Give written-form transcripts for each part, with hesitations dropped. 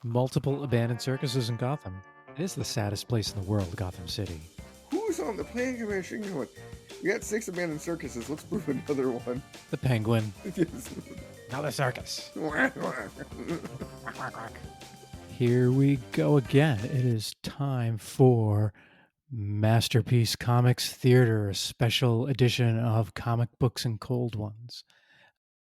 multiple abandoned circuses in Gotham. It is the saddest place in the world, Gotham City. Who's on the planning commission going, we got 6 abandoned circuses, let's prove another one. The Penguin. Yes. Another circus. Here we go again. It is time for Masterpiece Comics Theater, a special edition of Comic Books and Cold Ones.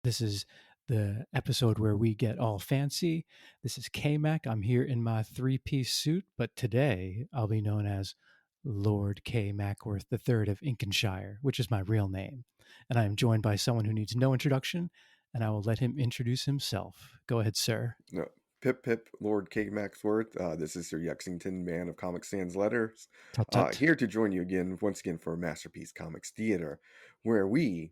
This is the episode where we get all fancy. This is KMac. I'm here in my 3-piece suit, but today I'll be known as Lord KMacworth III of Inkshire, which is my real name. And I am joined by someone who needs no introduction, and I will let him introduce himself. Go ahead, sir. No. Pip, Lord KMacworth. This is Sir Yexington, man of Comic Sans Letters. Tut, tut. Here to join you once again for Masterpiece Comics Theater, where we,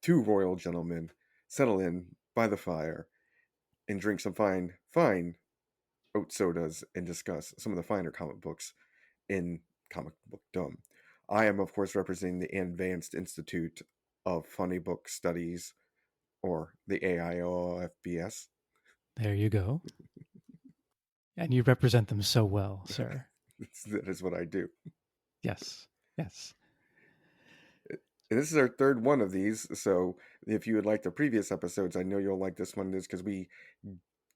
two royal gentlemen, settle in by the fire and drink some fine oat sodas and discuss some of the finer comic books in comic bookdom. I am, of course, representing the Advanced Institute of Funny Book Studies, or the AIOFBS. There you go. And you represent them so well, sir. That is what I do. Yes. And this is our third one of these, so if you would like the previous episodes, I know you'll like this one, because we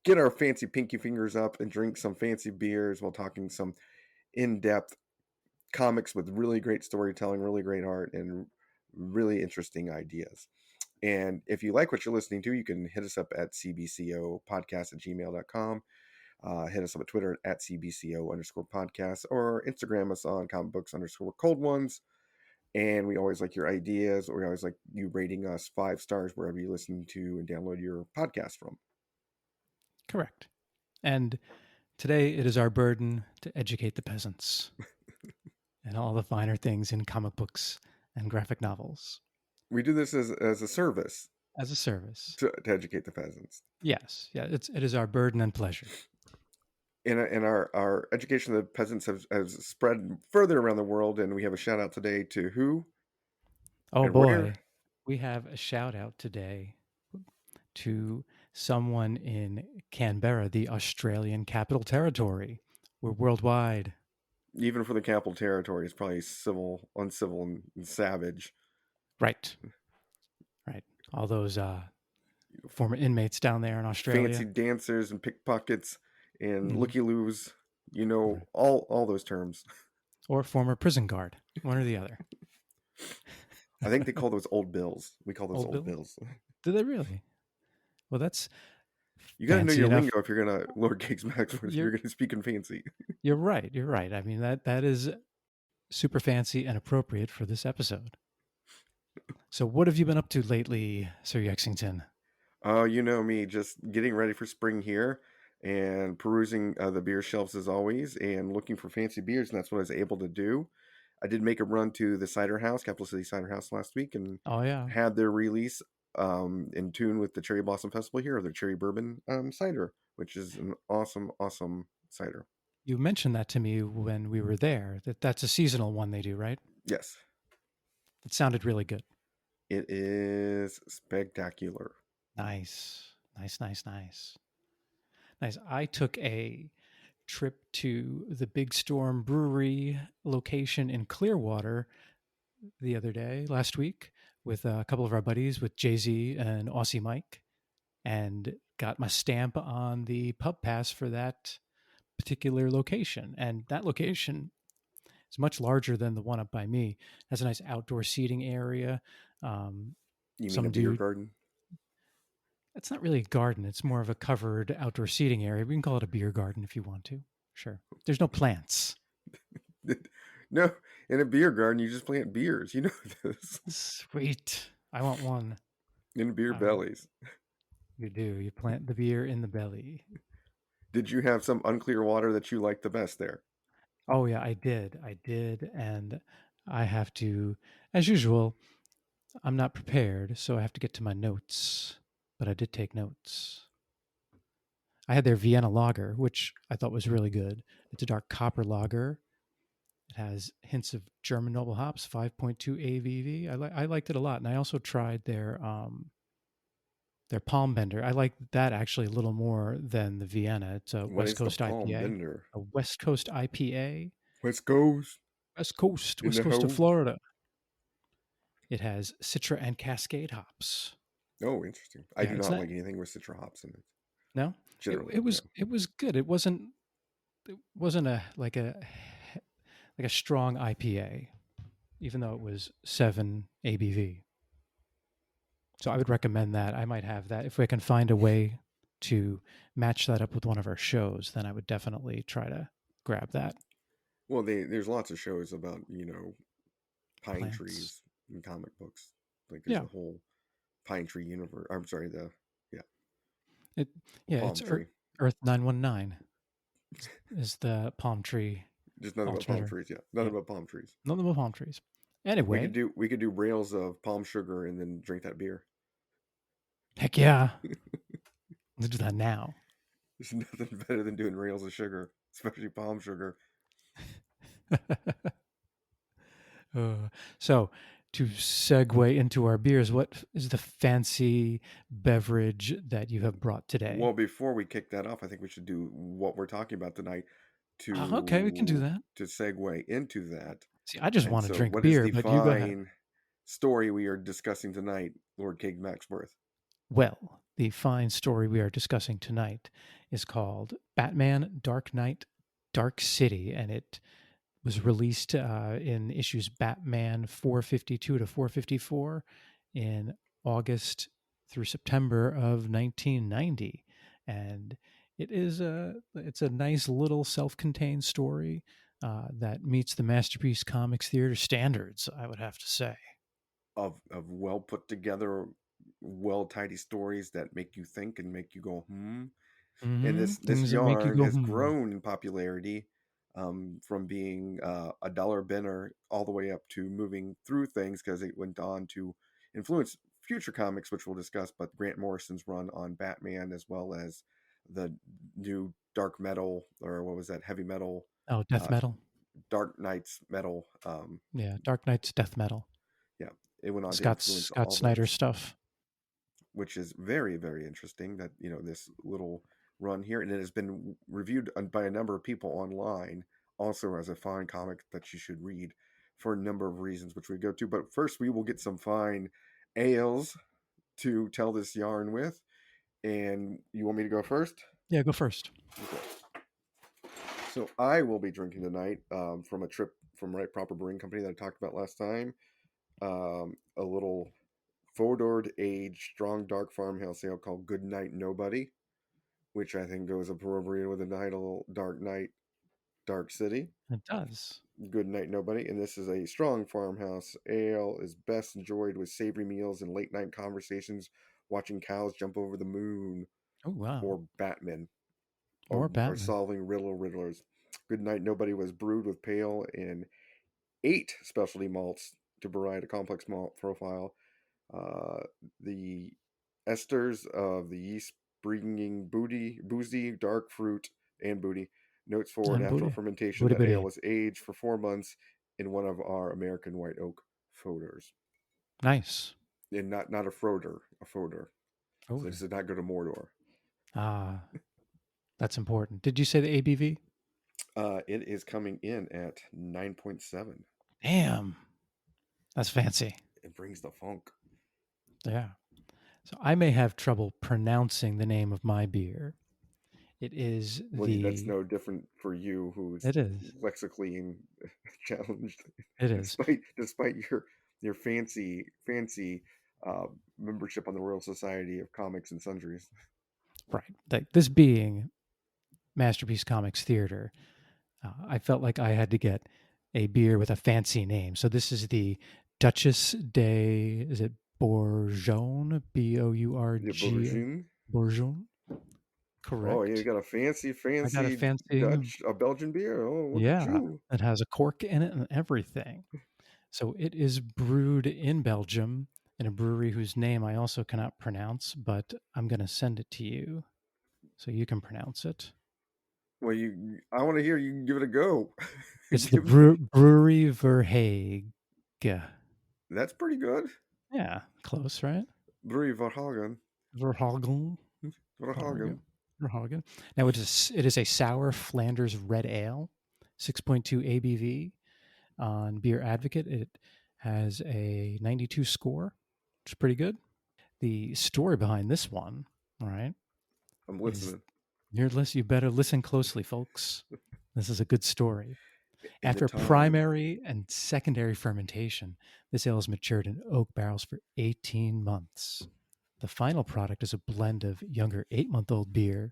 get our fancy pinky fingers up and drink some fancy beers while talking some in-depth comics with really great storytelling, really great art, and really interesting ideas. And if you like what you're listening to, you can hit us up at cbcopodcast@gmail.com. Hit us up at Twitter at cbco_podcast, or Instagram us on comicbooks_cold_ones. And we always like your ideas, or we always like you rating us 5 stars wherever you listen to and download your podcast from. Correct. And today it is our burden to educate the peasants and all the finer things in comic books and graphic novels. We do this as a service. As a service. To educate the peasants. Yes. Yeah, it is our burden and pleasure. And our education of the peasants has spread further around the world, and we have a shout out today to who? Oh boy. We have a shout out today to someone in Canberra, the Australian Capital Territory. We're worldwide. Even for the Capital Territory, it's probably uncivil, and savage. Right. All those former inmates down there in Australia. Fancy dancers and pickpockets and looky-loos. All those terms. Or former prison guard. One or the other. I think they call those old bills. We call those old bills. Do they really? Well, that's... You got to know your lingo if you're going to Lord KMacworth. You're going to speak in fancy. You're right. I mean, that is super fancy and appropriate for this episode. So what have you been up to lately, Sir Yexington? You know me, just getting ready for spring here and perusing the beer shelves as always and looking for fancy beers, and that's what I was able to do. I did make a run to the Cider House, Capital City Cider House, last week, and had their release in tune with the Cherry Blossom Festival here, of their Cherry Bourbon cider, which is an awesome cider. You mentioned that to me when we were there, that's a seasonal one they do, right? Yes. It sounded really good. It is spectacular. Nice. I took a trip to the Big Storm Brewery location in Clearwater last week, with a couple of our buddies, with Jay-Z and Aussie Mike, and got my stamp on the pub pass for that particular location. And that location is much larger than the one up by me. It has a nice outdoor seating area. You mean a beer garden? It's not really a garden. It's more of a covered outdoor seating area. We can call it a beer garden if you want to. Sure. There's no plants. No, in a beer garden, you just plant beers. You know this. Sweet. I want one. In beer bellies. You do. You plant the beer in the belly. Did you have some unclear water that you liked the best there? Oh, yeah, I did. And I have to, as usual, I'm not prepared, so I have to get to my notes. But I did take notes. I had their Vienna lager, which I thought was really good. It's a dark copper lager. It has hints of German noble hops, 5.2 ABV. I liked it a lot. And I also tried their Their Palm Bender. I like that actually a little more than the Vienna. It's a What West is the Coast palm IPA. bender? A West Coast IPA. West Coast in West the Coast of house. Florida. It has Citra and Cascade hops. Oh, interesting. I Yeah, do it's not not. like anything with citra hops in it. No, Generally, it no. was good. It wasn't a like a strong IPA, even though it was 7 ABV. So I would recommend that. I might have that if we can find a way to match that up with one of our shows. Then I would definitely try to grab that. Well, there's lots of shows about pine Plants. trees in comic books. Like there's Yeah. a whole pine tree universe. I'm sorry, the It yeah, palm it's tree. Earth 919 is the palm tree Just nothing but palm alternator. trees. Yeah, Yeah. nothing but palm trees. Nothing but palm trees. We could Anyway, do rails of palm sugar and then drink that beer. heck yeah. Let's do that now. There's nothing better than doing rails of sugar, especially palm sugar. Uh, so, to segue into our beers, what is the fancy beverage that you have brought today? Well, before we kick that off, I think we should do what we're talking about tonight Okay, we can do to that. segue into that. See, I just And want to so, drink what is beer, the but you go ahead. fine story we are discussing tonight, Lord KMacworth? Well, the fine story we are discussing tonight is called Batman Dark Knight Dark City, and it was released in issues Batman 452 to 454 in August through September of 1990. And it's a nice little self-contained story that meets the Masterpiece Comics Theater standards, I would have to say. Of well put together, well tidy stories that make you think and make you go And this Things that make you yarn go, has hmm. grown in popularity, from being a dollar binner all the way up to moving through things because it went on to influence future comics, which we'll discuss. But Grant Morrison's run on Batman, as well as the new dark metal, or what was that, heavy metal, Oh, death uh, metal. Dark Knight's metal. Yeah, Dark Knight's death metal. Yeah, it went on to influence Scott all Snyder those, stuff. which is very, very interesting that, this little run here. And it has been reviewed by a number of people online also as a fine comic that you should read for a number of reasons, which we go to. But first, we will get some fine ales to tell this yarn with. And you want me to go first? Yeah, go first. Okay. So I will be drinking tonight, from a trip from Right Proper Brewing Company that I talked about last time. A little Fodord aged strong dark farmhouse ale called Good Night Nobody, which I think goes appropriate with the title Dark Night, Dark City. It does. Good Night Nobody. And this is a strong farmhouse ale, is best enjoyed with savory meals and late night conversations, watching cows jump over the moon, Oh wow. or Batman, Or or Batman. solving Riddlers. Good Night Nobody was brewed with pale and 8 specialty malts to provide a complex malt profile. Uh, the esters of the yeast bringing boozy, dark fruit, and booty. Notes for And natural booty. fermentation. Booty That ale booty. was aged for 4 months in one of our American white oak foeders. Nice. And not a froder, a foeder. So this Odor. did not go to Mordor. Ah, that's important. Did you say the ABV? It is coming in at 9.7. Damn. That's fancy. It brings the funk. Yeah. So I may have trouble pronouncing the name of my beer. It is Well, that's the no different for you, who's it is. lexically challenged, It is. despite your fancy membership on the Royal Society of Comics and Sundries. Right. This being Masterpiece Comics Theater, I felt like I had to get a beer with a fancy name. So this is the Duchess de, is it Bourgogne? The Bourg Bourgeois. Bourgogne? Oh, yeah, you Correct. got a I got a fancy fancy, a Belgian beer. Oh, look at yeah, you! it has a cork in it and everything. So it is brewed in Belgium in a brewery whose name I also cannot pronounce, but I'm going to send it to you so you can pronounce it. Well, I want to hear you give it a go. It's the Give me. Brewery Verhaeghe. That's pretty good. Yeah, close, right? Brewery Verhagen. Verhagen. Verhagen. Verhagen. Now it is a sour Flanders red ale, 6.2 ABV. On Beer Advocate, it has a 92 score, which is pretty good. The story behind this one, all right, I'm is listening. you better listen closely, folks. This is a good story. In the After time. primary and secondary fermentation, this ale is matured in oak barrels for 18 months. The final product is a blend of younger 8-month-old beer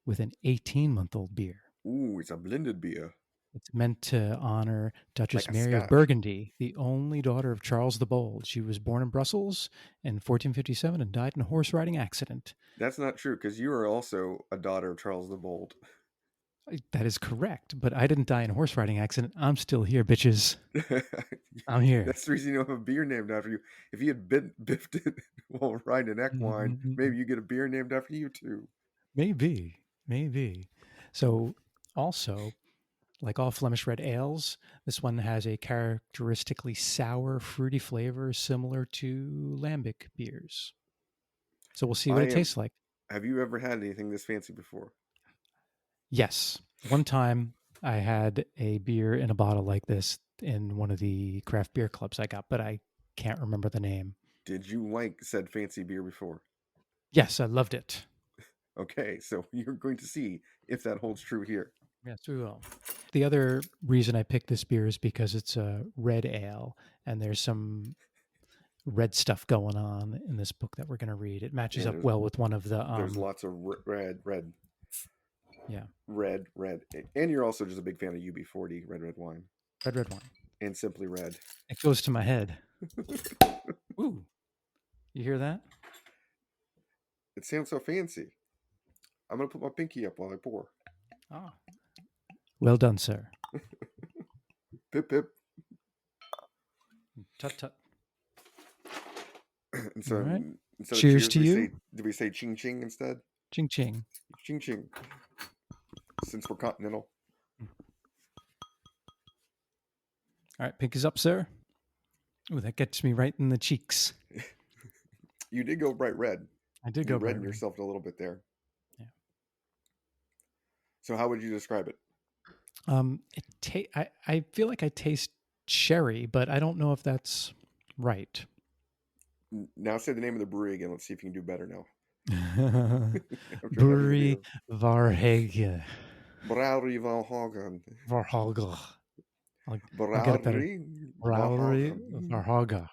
with an 18-month-old beer. Ooh, it's a blended beer. It's meant to honor Like Duchess a Mary of scotch. Burgundy, the only daughter of Charles the Bold. She was born in Brussels in 1457 and died in a horse riding accident. That's not true, because you are also a daughter of Charles the Bold. That is correct, but I didn't die in a horse riding accident. I'm still here, bitches. I'm here. That's the reason you don't have a beer named after you. If you had been biffed it while riding an equine, maybe you get a beer named after you too. Maybe, maybe. So, also, like all Flemish red ales, this one has a characteristically sour, fruity flavor similar to lambic beers. So we'll see what I it am. tastes like. Have you ever had anything this fancy before? Yes. One time I had a beer in a bottle like this in one of the craft beer clubs I got, but I can't remember the name. Did you like said fancy beer before? Yes, I loved it. Okay, so you're going to see if that holds true here. Yes, we will. The other reason I picked this beer is because it's a red ale and there's some red stuff going on in this book that we're going to read. It matches And up well with one of the there's lots of yeah, red, and you're also just a big fan of UB40 red wine red wine. and Simply Red. It goes to my head. Ooh. You hear that? It sounds so fancy. I'm gonna put my pinky up while I pour. Oh. Well done, sir. Pip pip. Tut tut. And All so right. instead of Cheers cheers, to you. do we say ching ching instead? Ching ching. Ching ching. Since we're continental. All right, pinkies up, sir. Ooh, that gets me right in the cheeks. You did go bright red. I did You go bright reddened red. yourself a little bit there. Yeah. So how would you describe it? I feel like I taste sherry, but I don't know if that's right. Now say the name of the brewery again. Let's see if you can do better now. After having a Brewery beer. Varhage. Brouwery Valhagen. Varhaga. I'll get it better. Brouwery Brewery Valhagen. Varhaga.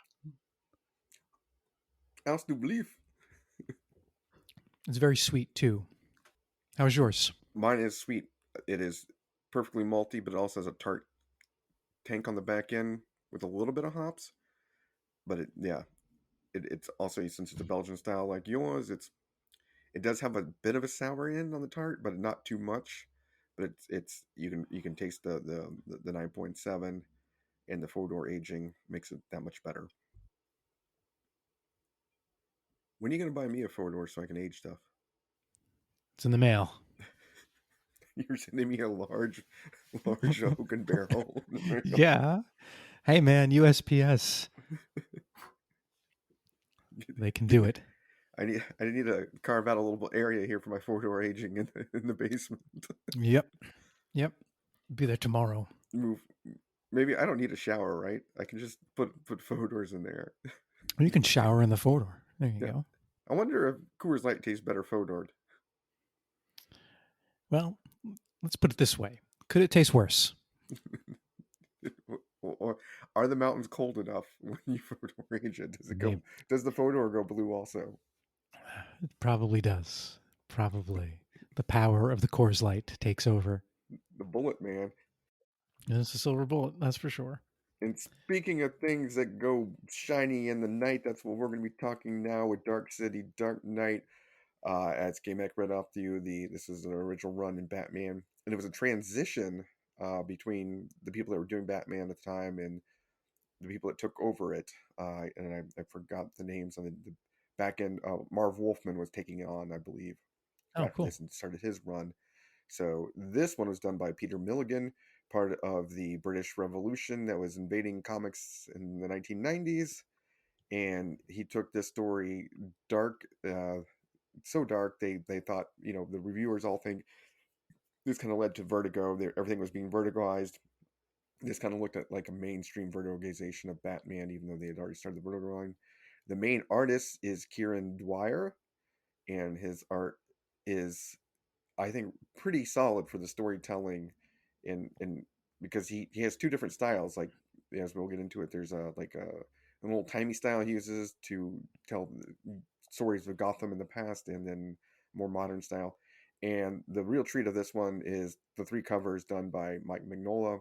Als du belief. It's very sweet too. How's yours? Mine is sweet. It is perfectly malty, but it also has a tart tank on the back end with a little bit of hops. But it's also, since it's a Belgian style like yours, it does have a bit of a sour end on the tart, but not too much. But it's you can taste the 9.7, and the 4-door aging makes it that much better. When are you going to buy me a 4-door so I can age stuff? It's in the mail. You're sending me a large oaken barrel. Yeah. Hey man, USPS. They can do it. I need to carve out a little area here for my 4-door aging in the basement. Yep. Be there tomorrow. Move. Maybe I don't need a shower, right? I can just put 4-doors in there. You can shower in the 4-door. There you go. I wonder if Coors Light tastes better 4-doored. Well, let's put it this way. Could it taste worse? Or are the mountains cold enough when you 4-door age it? Maybe. Does the 4-door go blue also? It probably does. Probably. The power of the Coors Light takes over. The bullet, man. It's a silver bullet, that's for sure. And speaking of things that go shiny in the night, that's what we're going to be talking now with Dark City, Dark Knight. As KMac read off to you, this is an original run in Batman, and it was a transition between the people that were doing Batman at the time and the people that took over it. And I forgot the names on the back end. Marv Wolfman was taking it on, I believe, Oh, after cool. this, and started his run. So this one was done by Peter Milliken, part of the British Revolution that was invading comics in the 1990s. and he took this story dark, so dark they thought, the reviewers all think this kind of led to vertigo. Everything was being vertigoized. This kind of looked at like a mainstream vertigization of Batman, even though they had already started the vertigo line. The main artist is Kieran Dwyer, and his art is, I think, pretty solid for the storytelling, and because he has two different styles. Like, as we'll get into it, there's an old timey style he uses to tell stories of Gotham in the past, and then more modern style. And the real treat of this one is the three covers done by Mike Mignola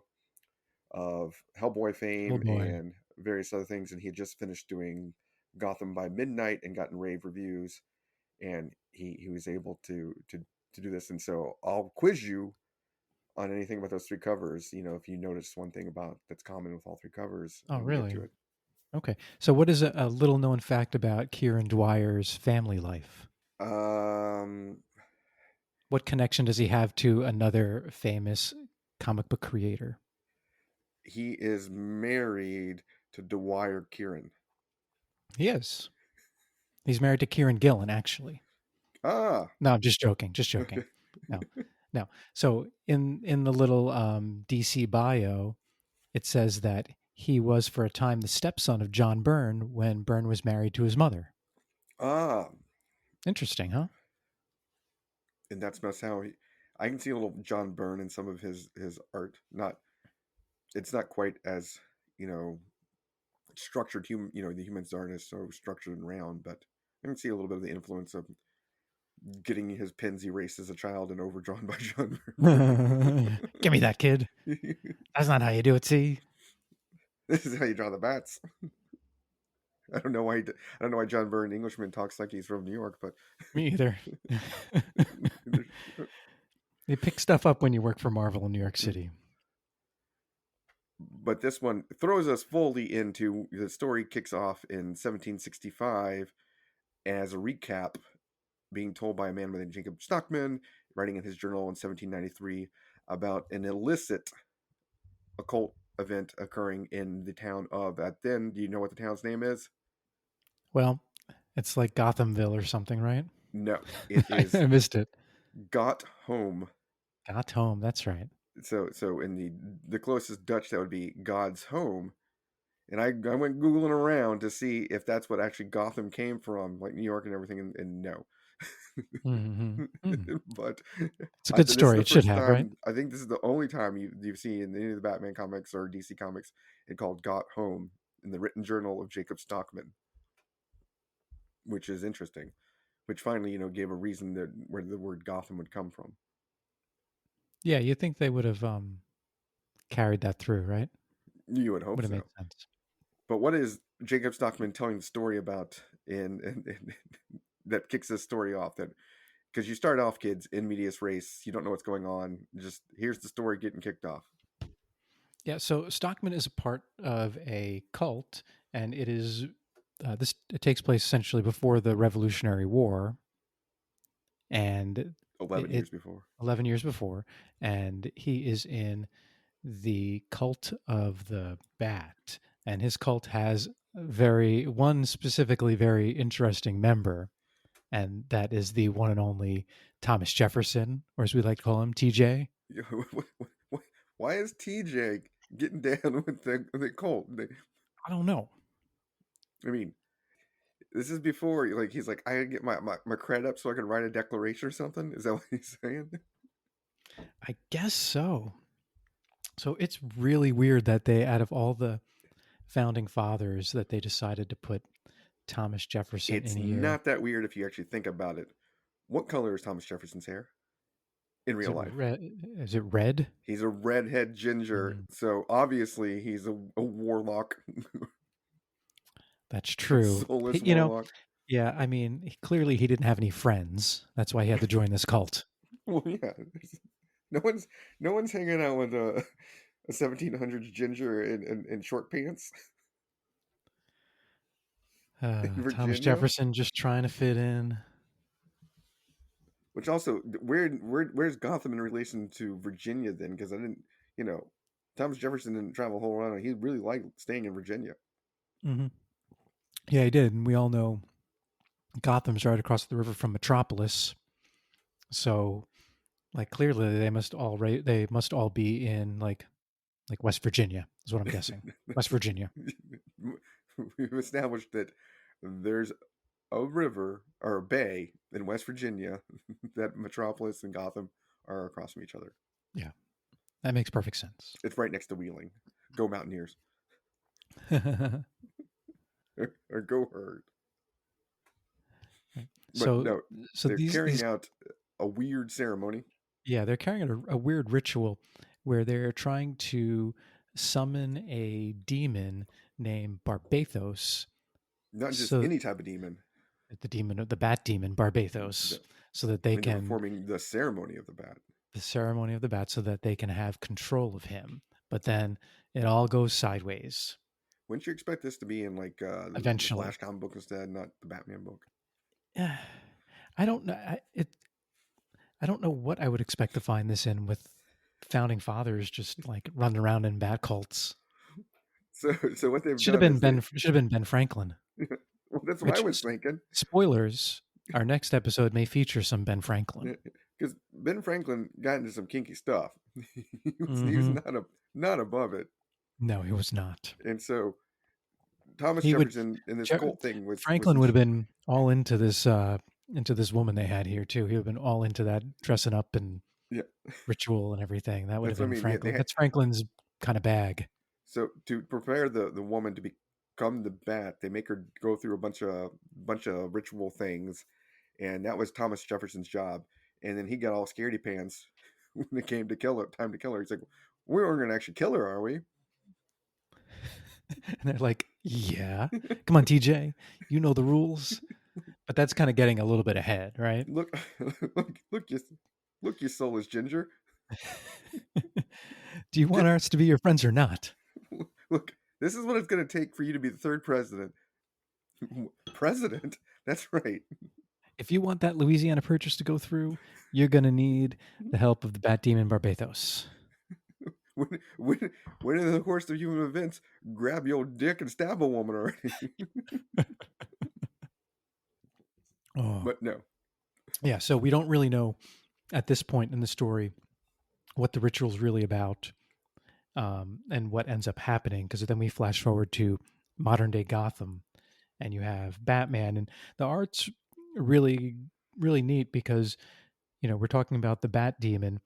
of Hellboy Oh fame boy. and various other things, and he had just finished doing Gotham by Midnight and gotten rave reviews, and he was able to do this. And so I'll quiz you on anything about those three covers. If you notice one thing about that's common with all three covers, Oh, and we'll get really? to it. Okay. So, what is a little known fact about Kieran Dwyer's family life? Um, What connection does he have to another famous comic book creator? he is married to Dwyer Kieran. He is. He's married to Kieran Gillen, actually. Ah, No, I'm just joking. Just joking. No, no. So in the little DC bio, it says that he was for a time the stepson of John Byrne when Byrne was married to his mother. ah, Interesting, huh? and that's how he. I can see a little John Byrne in some of his art. It's not quite as you know structured. The human's art is so structured and round, but I can see a little bit of the influence of getting his pens erased as a child and overdrawn by John Byrne. Give me that, kid. That's not how you do it. See, This is how you draw the bats. I don't know why. I don't know why John Byrne, Englishman, talks like he's from New York, but me either. You pick stuff up when you work for Marvel in New York City. but this one throws us fully into the story. Kicks off in 1765 as a recap being told by a man named Jacob Stockman, writing in his journal in 1793 about an illicit occult event occurring in the town of, at then, do you know what the town's name is? Well, it's like Gothamville or something, right? No, it is I missed it. Got Home. Got home. That's right. So in the closest Dutch that would be God's Home. And I went Googling around to see if that's what actually Gotham came from, like New York and everything, and no. Mm-hmm. But It's a good this is story. the It should first have, right? time, I think this is the only time you've seen in any of the Batman comics or DC comics it called Got Home in the written journal of Jacob Stockman, which is interesting, which finally, gave a reason that where the word Gotham would come from. Yeah, you think they would have carried that through, right? You would hope Would have so. made sense. But what is Jacob Stockman telling the story about in that kicks this story off? That because you start off, kids, in medias res, you don't know what's going on. Just here's the story getting kicked off. Yeah, so Stockman is a part of a cult, and it takes place essentially before the Revolutionary War, and 11 years it before. 11 years before, and he is in the cult of the bat, and his cult has one specifically very interesting member, and that is the one and only Thomas Jefferson, or as we like to call him, TJ. Why is TJ getting down with the Colt? I don't know. I mean, this is before like he's like I gotta get my credit up so I can write a declaration or something. Is that what he's saying? I guess so. So it's really weird that they, out of all the founding fathers, that they decided to put Thomas Jefferson It's in here. not that weird if you actually think about it. What color is Thomas Jefferson's hair in Is real it life? red? Is it red? He's a redhead ginger, Mm, so obviously he's a warlock, that's a true. soulless You know, warlock. yeah. I mean, clearly he didn't have any friends. That's why he had to join this cult. Well, yeah, no one's no one's hanging out with a 1700s ginger in short pants in Thomas Virginia. Jefferson just trying to fit in. Which also, where's Gotham in relation to Virginia then? Because I didn't, you know, Thomas Jefferson didn't travel a whole lot. He really liked staying in Virginia. Hmm. Yeah, he did, and we all know Gotham's right across the river from Metropolis. So, like, clearly they must all be in like West Virginia is what I'm guessing. West Virginia. We've established that there's a river or a bay in West Virginia that Metropolis and Gotham are across from each other. Yeah, that makes perfect sense. It's right next to Wheeling. Go Mountaineers. Or go Herd. But so, no, so they're these carrying out a weird ceremony. yeah, they're carrying out a weird ritual where they're trying to summon a demon named Barbathos. Not just So any type of demon. the bat demon Barbathos, No. so that they And they're can performing the ceremony of the bat. the ceremony of the bat, so that they can have control of him. But then it all goes sideways Wouldn't you expect this to be in like the eventually. Flash comic book instead, not the Batman book? I don't know. I don't know what I would expect to find this in, with founding fathers just like running around in bat cults. So what they've Should have done been is they. Ben Franklin. Well, that's what I Which was thinking. spoilers, our next episode may feature some Ben Franklin. Because Ben Franklin got into some kinky stuff. He was Hmm. not above it, No, he was not. and so Thomas He would Jefferson in this Je- cult thing was Franklin would have been all into this woman they had here too. He would have been all into that dressing up and yeah. ritual and everything. That would have That's what I been mean. Yeah, Franklin. That's Franklin's kind of bag. so to prepare the woman to become the bat, they make her go through a bunch of ritual things, and that was Thomas Jefferson's job. And then he got all scaredy pants when it came to kill her. Time to kill her. He's like, "We aren't going to actually kill her, are we?" And they're like, "Yeah, come on, TJ, you know the rules." But that's kind of getting a little bit ahead, right? Look, look, you soulless ginger. Do you want us to be your friends or not? Look, this is what it's going to take for you to be the third president. President? That's right. If you want that Louisiana Purchase to go through, you're going to need the help of the Bat Demon Barbathos. When in the course of human events, grab your dick and stab a woman already. Oh, But no. yeah. So we don't really know at this point in the story what the ritual's really about, and what ends up happening. Because then we flash forward to modern day Gotham, and you have Batman, and the art's really, really neat because we're talking about the Bat Demon,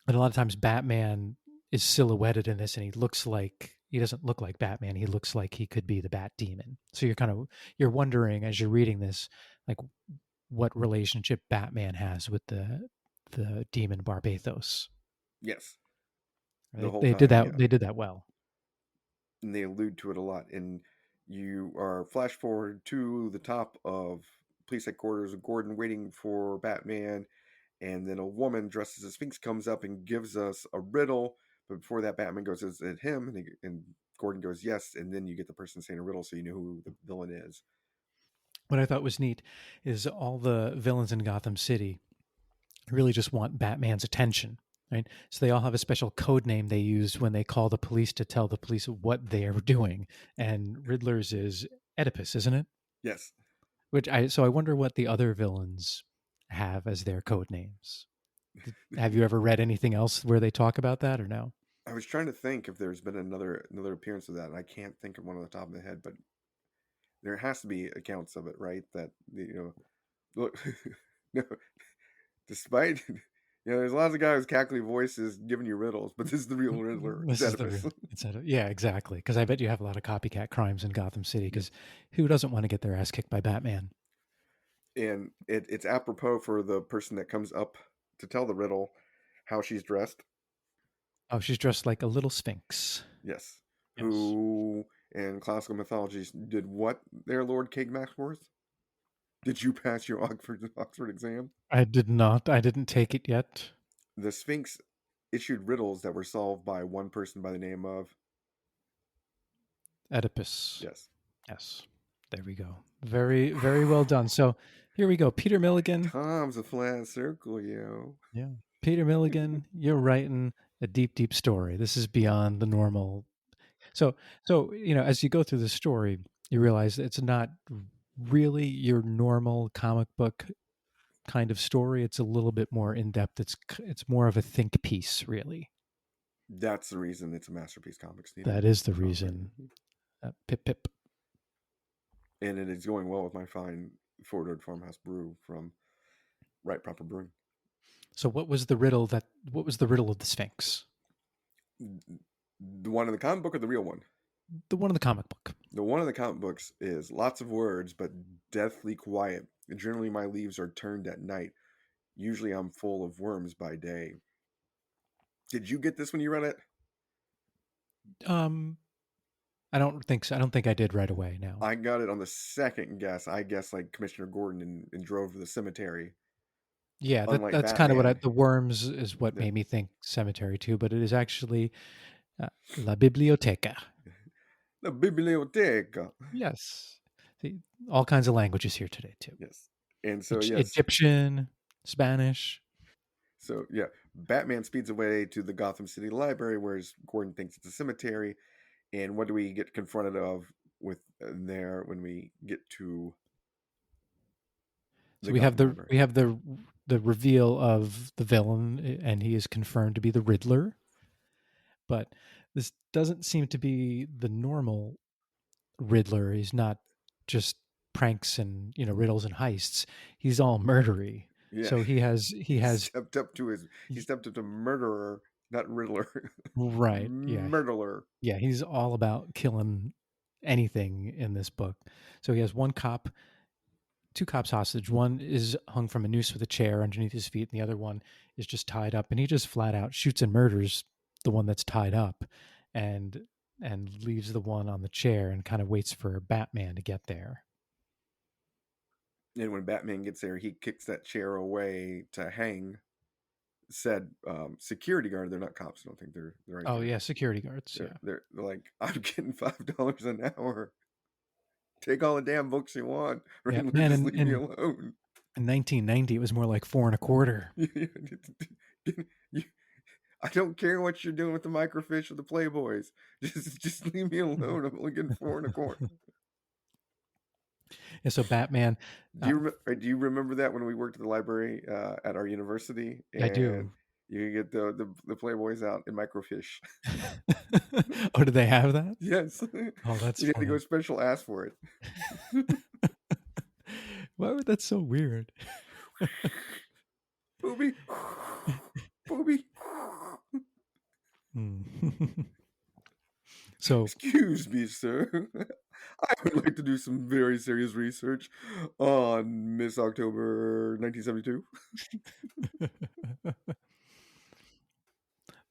and a lot of times Batman is silhouetted in this, and he doesn't look like Batman. He looks like he could be the Bat Demon. So you're wondering as you're reading this, like, what relationship Batman has with the demon Barbathos. Yes. The They, whole they did time, that. yeah. They did that well. And they allude to it a lot. And you are flash forward to the top of police headquarters of Gordon waiting for Batman. And then a woman dressed as a Sphinx comes up and gives us a riddle. But before that, Batman goes, "Is it him?" And Gordon goes, "Yes." And then you get the person saying a riddle, so you know who the villain is. What I thought was neat is all the villains in Gotham City really just want Batman's attention, right? So they all have a special code name they use when they call the police to tell the police what they are doing. And Riddler's is Oedipus, isn't it? Yes. So I wonder what the other villains have as their code names. Have you ever read anything else where they talk about that or no? I was trying to think if there's been another appearance of that, and I can't think of one on the top of the head, but there has to be accounts of it, right? That look, no, despite there's lots of guys with cackly voices giving you riddles, but this is the real Riddler. It's This is the Oedipus. real. Yeah, exactly. Because I bet you have a lot of copycat crimes in Gotham City. Because who doesn't want to get their ass kicked by Batman? And it's apropos for the person that comes up to tell the riddle how she's dressed. Oh, she's dressed like a little sphinx. Yes. Yes. Who in classical mythologies did what there, Lord KMacworth? Did you pass your Oxford exam? I did not. I didn't take it yet. The Sphinx issued riddles that were solved by one person by the name of Oedipus. yes. Yes. There we go. Very, very well done. So here we go. Peter Milliken. Tom's a flat circle, yo. Yeah. Peter Milliken, you're writing a deep, deep story. This is beyond the normal. So as you go through the story, you realize it's not really your normal comic book kind of story. It's a little bit more in depth. It's more of a think piece, really. That's the reason it's a Masterpiece Comics That Theater. is the All right. reason. Pip pip. And it is going well with my fine Fort Farmhouse brew from Right Proper Brewing. So what was the riddle that? What was the riddle of the Sphinx? The one in the comic book or the real one? The one in the comic book. The one in the comic books is lots of words, but deathly quiet. Generally, my leaves are turned at night. Usually, I'm full of worms by day. Did you get this when you read it? I don't think so. I don't think I did right away. Now. I got it on the second guess. I guess like Commissioner Gordon and drove to the cemetery. Yeah, Unlike that's kind of what Batman, the worms is what the, made me think cemetery too, but it is actually La Biblioteca. the biblioteca. Yes. See, all kinds of languages here today too. Yes. And so, yes. Egyptian, Spanish. So, yeah. Batman speeds away to the Gotham City Library, whereas Gordon thinks it's a cemetery. And what do we get confronted of with there when we get to So we have the reveal of the villain, and he is confirmed to be the Riddler. But this doesn't seem to be the normal Riddler. He's not just pranks and riddles and heists. He's all murdery. Yeah. So he has stepped up to murderer, not Riddler. right. Yeah. Murderer. Yeah, he's all about killing anything in this book. So he has two cops hostage. One is hung from a noose with a chair underneath his feet, and the other one is just tied up. And he just flat out shoots and murders the one that's tied up, and leaves the one on the chair and kind of waits for Batman to get there. And when Batman gets there, he kicks that chair away to hang said security guard. They're not cops. I don't think they're right. Oh yeah, security guards. They're like, I'm getting $5 an hour. Take all the damn books you want. Yeah, Riddler, man. just leave me alone. In 1990, it was more like 4.25. I don't care what you're doing with the microfiche or the Playboys. Just leave me alone. I'm only getting 4.25. Yeah, so Batman. Do you remember that when we worked at the library at our university? And I do. You get the Playboys out in microfiche. Oh, did they have that? Yes. Oh, that's you had funny. to go special ask for it. Why would that so weird? Booby. Booby. So, excuse me, sir. I would like to do some very serious research on Miss October 1972.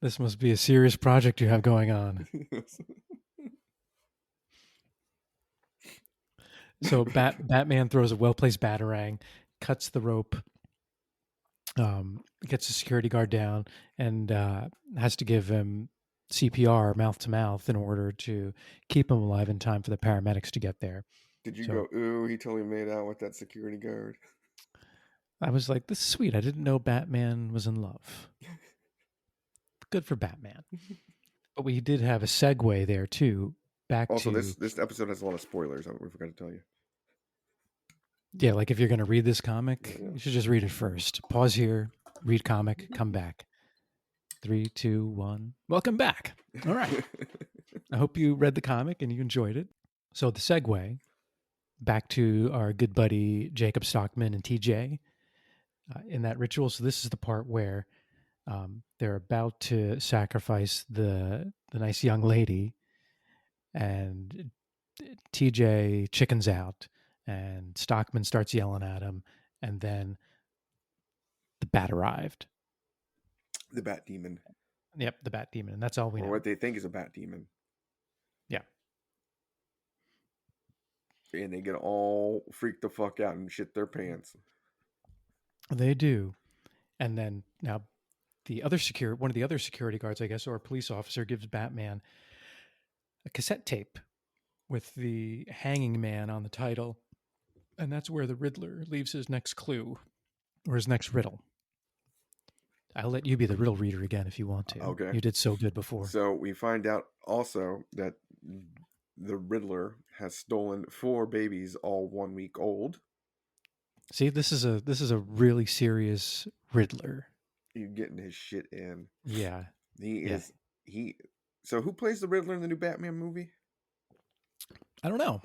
This must be a serious project you have going on. Yes. So Batman throws a well-placed batarang, cuts the rope, gets the security guard down, and has to give him CPR mouth to mouth in order to keep him alive in time for the paramedics to get there. Did you go, ooh, he totally made out with that security guard? I was like, this is sweet. I didn't know Batman was in love. Good for Batman. But we did have a segue there too. Also, this episode has a lot of spoilers. We forgot to tell you. Yeah, like if you're going to read this comic, you should just read it first. Pause here, read comic, come back. 3, 2, 1. Welcome back. All right. I hope you read the comic and you enjoyed it. So the segue back to our good buddy Jacob Stockman and TJ in that ritual. So this is the part where they're about to sacrifice the nice young lady, and TJ chickens out, and Stockman starts yelling at him, and then the bat arrived. The Bat Demon. Yep, the Bat Demon, and that's all we know. Or what they think is a Bat Demon. Yeah. And they get all freaked the fuck out and shit their pants. They do. And then now one of the other security guards, I guess, or a police officer, gives Batman a cassette tape with the hanging man on the title. And that's where the Riddler leaves his next clue or his next riddle. I'll let you be the riddle reader again if you want to. Okay. You did so good before. So we find out also that the Riddler has stolen 4 babies, all 1 week old. See, this is a really serious Riddler. He's getting his shit in. Yeah. He Yeah. is he. So who plays the Riddler in the new Batman movie? I don't know.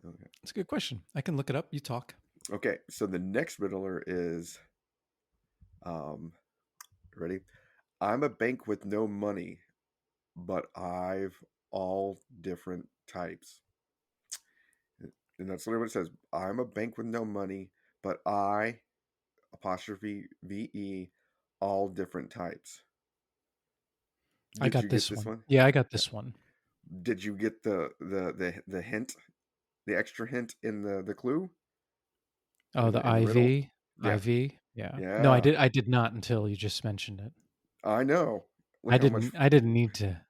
Okay. It's a good question. I can look it up. You talk. Okay. So the next Riddler is, ready? I'm a bank with no money, but I've all different types. And that's literally what it says. I'm a bank with no money, but I apostrophe VE all different types. I Did got you get this this one. one? Yeah, I got Yeah. this one. Did you get the hint, the extra hint in the clue? Oh, the In the riddle? IV. Yeah. IV. Yeah. No, I Yeah. did. I did not until you just mentioned it. I know. I Look how much didn't. I didn't need to.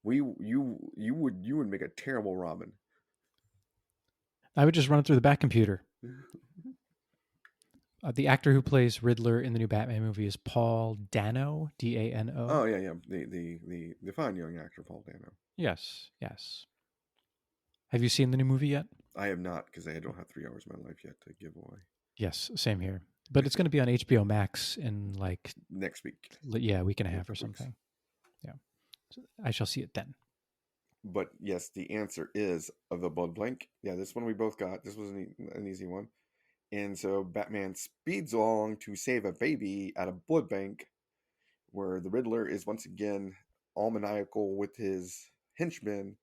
you would make a terrible Robin. I would just run it through the back computer. The actor who plays Riddler in the new Batman movie is Paul Dano. Dano. Oh yeah, yeah. The fine young actor Paul Dano. Yes. Yes. Have you seen the new movie yet? I have not, because I don't have 3 hours of my life yet to give away. Yes. Same here. But it's going to be on HBO Max in like Next week. a week and a Yeah, half or couple weeks. something. Yeah. So I shall see it then. But yes, the answer is of the blood blank. Yeah, this one we both got. This was an easy one. And so Batman speeds along to save a baby at a blood bank, where the Riddler is once again all maniacal with his henchmen,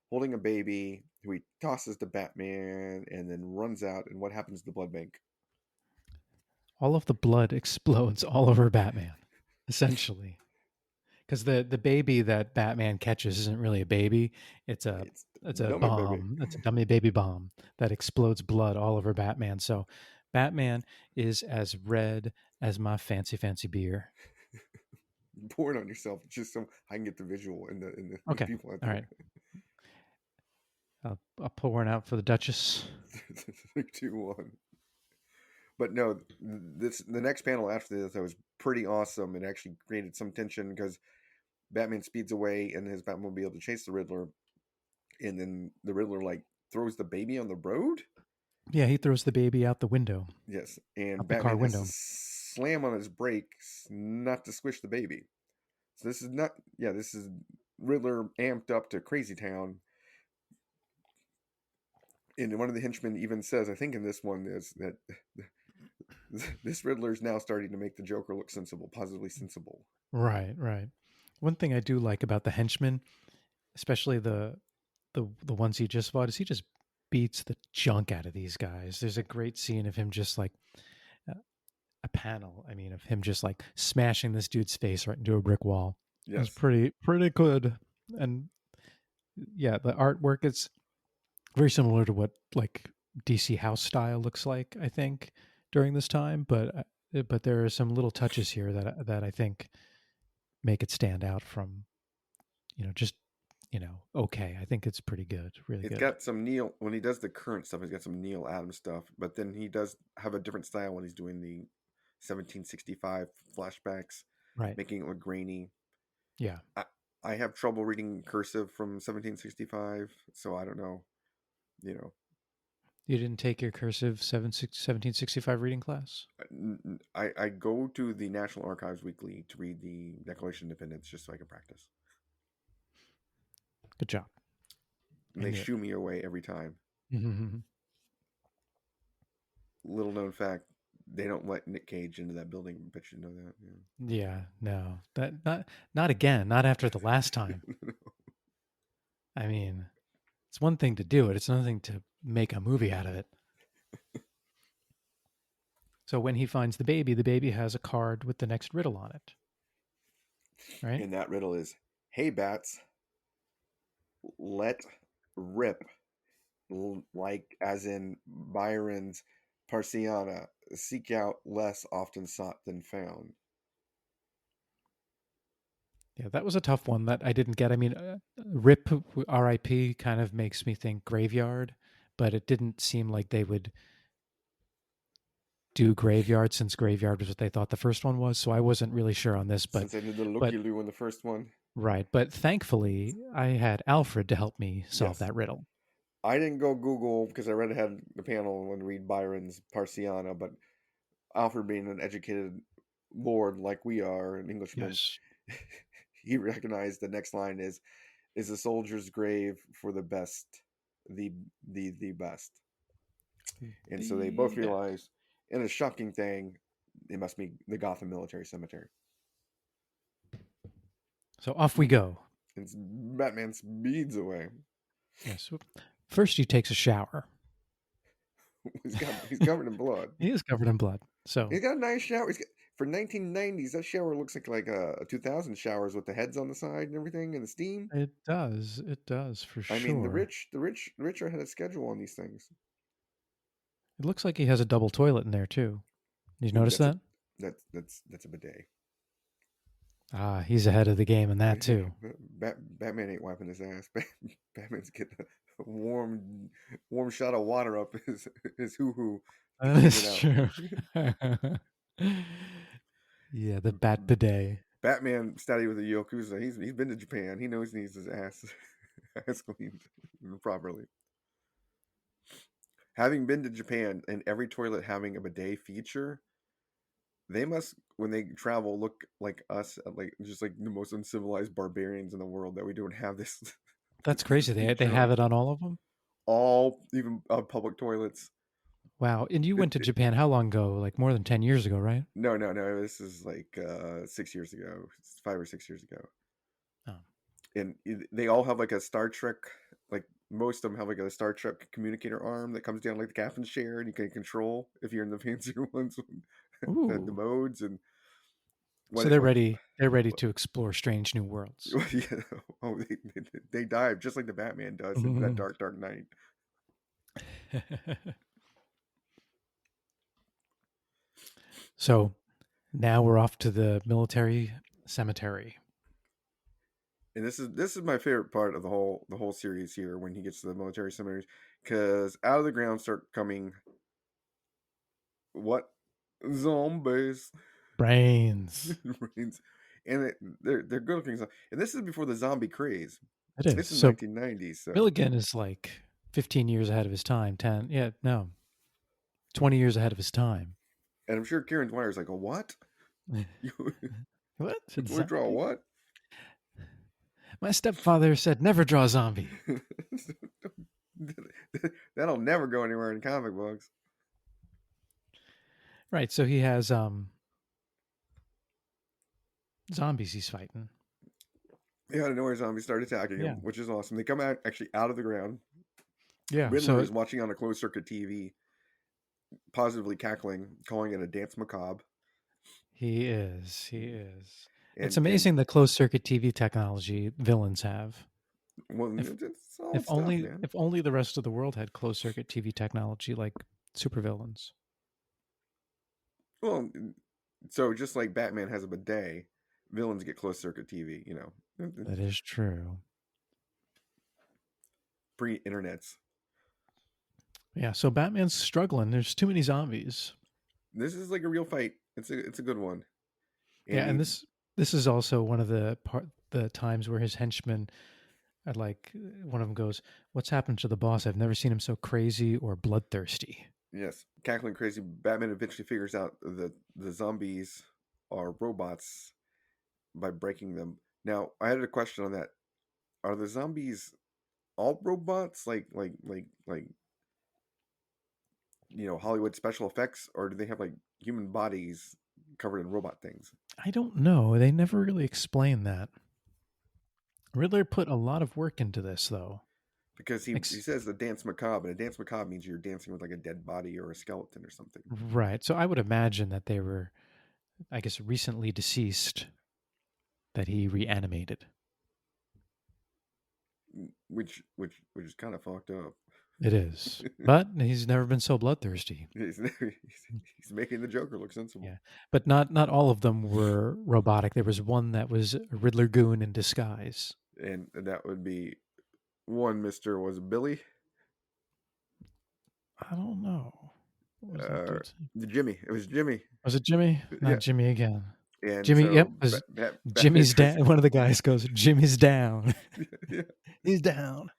holding a baby who he tosses to Batman and then runs out. And what happens to the blood bank? All of the blood explodes all over Batman, essentially. Because the baby that Batman catches isn't really a baby. It's a Dummy baby. bomb. It's a dummy baby bomb that explodes blood all over Batman. So Batman is as red as my fancy beer. Pour it on yourself, just so I can get the visual and the Okay. people out All there. right. I'll pour one out for the Duchess. 3, 2, 1. But no, the next panel after this that was pretty awesome. It actually created some tension because Batman speeds away and his Batmobile to chase the Riddler, and then the Riddler like throws the baby on the road. Yeah, he throws the baby out the window. Yes, and Out the car Batman has window. to slam on his brakes not to squish the baby. So this is not. Yeah, this is Riddler amped up to crazy town. And one of the henchmen even says, I think in this one, is that this Riddler is now starting to make the Joker look sensible, positively sensible. Right, right. One thing I do like about the henchmen, especially the ones he just fought, is he just beats the junk out of these guys. There's a great scene of him just like a panel. I mean, of him just like smashing this dude's face right into a brick wall. Yes, It's pretty good. And yeah, the artwork is very similar to what like DC house style looks like, I think, during this time. But there are some little touches here that I think make it stand out from, just okay. I think it's pretty good, really it's good. got some Neil when he does the current stuff. He's got some Neil Adams stuff, but then he does have a different style when he's doing the 1765 flashbacks, Right. making it look grainy. Yeah. I have trouble reading cursive from 1765, so I don't know. You You didn't take your cursive 1765 reading class? I go to the National Archives weekly to read the Declaration of Independence just so I can practice. Good job. And they shoo me away every time. Mm-hmm. Little known fact, they don't let Nick Cage into that building. Bet you know that. Yeah, no. That not again, not after the last time. I mean, it's one thing to do it, it's another thing to make a movie out of it. So when he finds the baby has a card with the next riddle on it. Right? And that riddle is, hey, bats, let rip, like as in Byron's Parsiana, seek out less often sought than found. Yeah, that was a tough one that I didn't get. I mean, RIP, RIP kind of makes me think graveyard, but it didn't seem like they would do graveyard since graveyard was what they thought the first one was. So I wasn't really sure on this, but since I did the looky-loo in the first one. Right. But thankfully, I had Alfred to help me solve Yes. that riddle. I didn't go Google because I read ahead the panel and read Byron's Parciana, but Alfred, being an educated lord like we are, an Englishman, Yes. he recognized the next line is a soldier's grave for the best, the the best. And so they both The best. realize, in a shocking thing, it must be the Gotham Military Cemetery. So off we go. And Batman speeds away. Yes. First, he takes a shower. He's covered in blood. He is covered in blood. So He's got a nice shower. For 1990s, that shower looks like a 2000 showers with the heads on the side and everything and the steam. it does. It does for I mean, sure. the rich are ahead of schedule on these things. It looks like he has a double toilet in there too. Did you Ooh, notice that? that's a bidet. Ah, he's ahead of the game in that too. Batman ain't wiping his ass. Batman's getting a warm shot of water up his hoo hoo to clean That's it true. out. Yeah, the bat bidet. Batman studied with the Yakuza. He's been to Japan. He knows he needs his ass cleaned properly. Having been to Japan and every toilet having a bidet feature, they must, when they travel, look like us, like just like the most uncivilized barbarians in the world, that we don't have this. That's crazy. They feature have on it on all of them. all, even public toilets. Wow. And you went to Japan how long ago? Like more than 10 years ago, right? No. This is like 6 years ago, 5 or 6 years ago. Oh. And they all have like a Star Trek, like most of them have like a Star Trek communicator arm that comes down like the captain's chair, and you can control if you're in the fancier ones, the Ooh. modes and So they're ready. They're ready to explore strange new worlds. yeah, they dive just like the Batman does in that Dark Knight. So now we're off to the military cemetery. And this is my favorite part of the whole series here, when he gets to the military cemeteries, because out of the ground start coming what zombies, Brains. brains, and they're good looking. And this is before the zombie craze. It is. This is So 1990s. So Milliken is like 15 years ahead of his time. 10. Yeah, no. 20 years ahead of his time. and I'm sure Kieran Dwyer's like, a what? What? We draw a what? My stepfather said never draw a zombie. That'll never go anywhere in comic books. Right, so he has zombies he's fighting. Yeah, out of nowhere, zombies start attacking him, which is awesome. They come out actually out of the ground. Yeah, Riddler is watching on a closed circuit TV, positively cackling, calling it a dance macabre. He is. It's amazing the closed circuit TV technology villains have. Well, it's all If stuff, only man. if only the rest of the world had closed circuit TV technology like supervillains. Well, so just like Batman has a bidet, villains get closed circuit TV. That is true. Pre-internets. Yeah, so Batman's struggling. There's too many zombies. This is like a real fight. It's a good one. And this is also one of the times where his henchmen are like, one of them goes, "What's happened to the boss? I've never seen him so crazy or bloodthirsty." Yes, cackling crazy. Batman eventually figures out that the zombies are robots by breaking them. Now, I had a question on that. Are the zombies all robots, like Hollywood special effects, or do they have like human bodies covered in robot things? I don't know. They never really explain that. Riddler put a lot of work into this, though. Because he says the dance macabre, and a dance macabre means you're dancing with like a dead body or a skeleton or something. Right. So I would imagine that they were, I guess, recently deceased, that he reanimated. Which is kind of fucked up. It is. But he's never been so bloodthirsty. He's making the Joker look sensible. Yeah. But not all of them were robotic. There was one that was a Riddler goon in disguise. And that would be one Mr. Was it Billy? I don't know. Jimmy. It was Jimmy. Was it Jimmy? Not Yeah. Jimmy again. And Jimmy, so yep. Jimmy's down. One of the guys goes, "Jimmy's down." Yeah. He's down.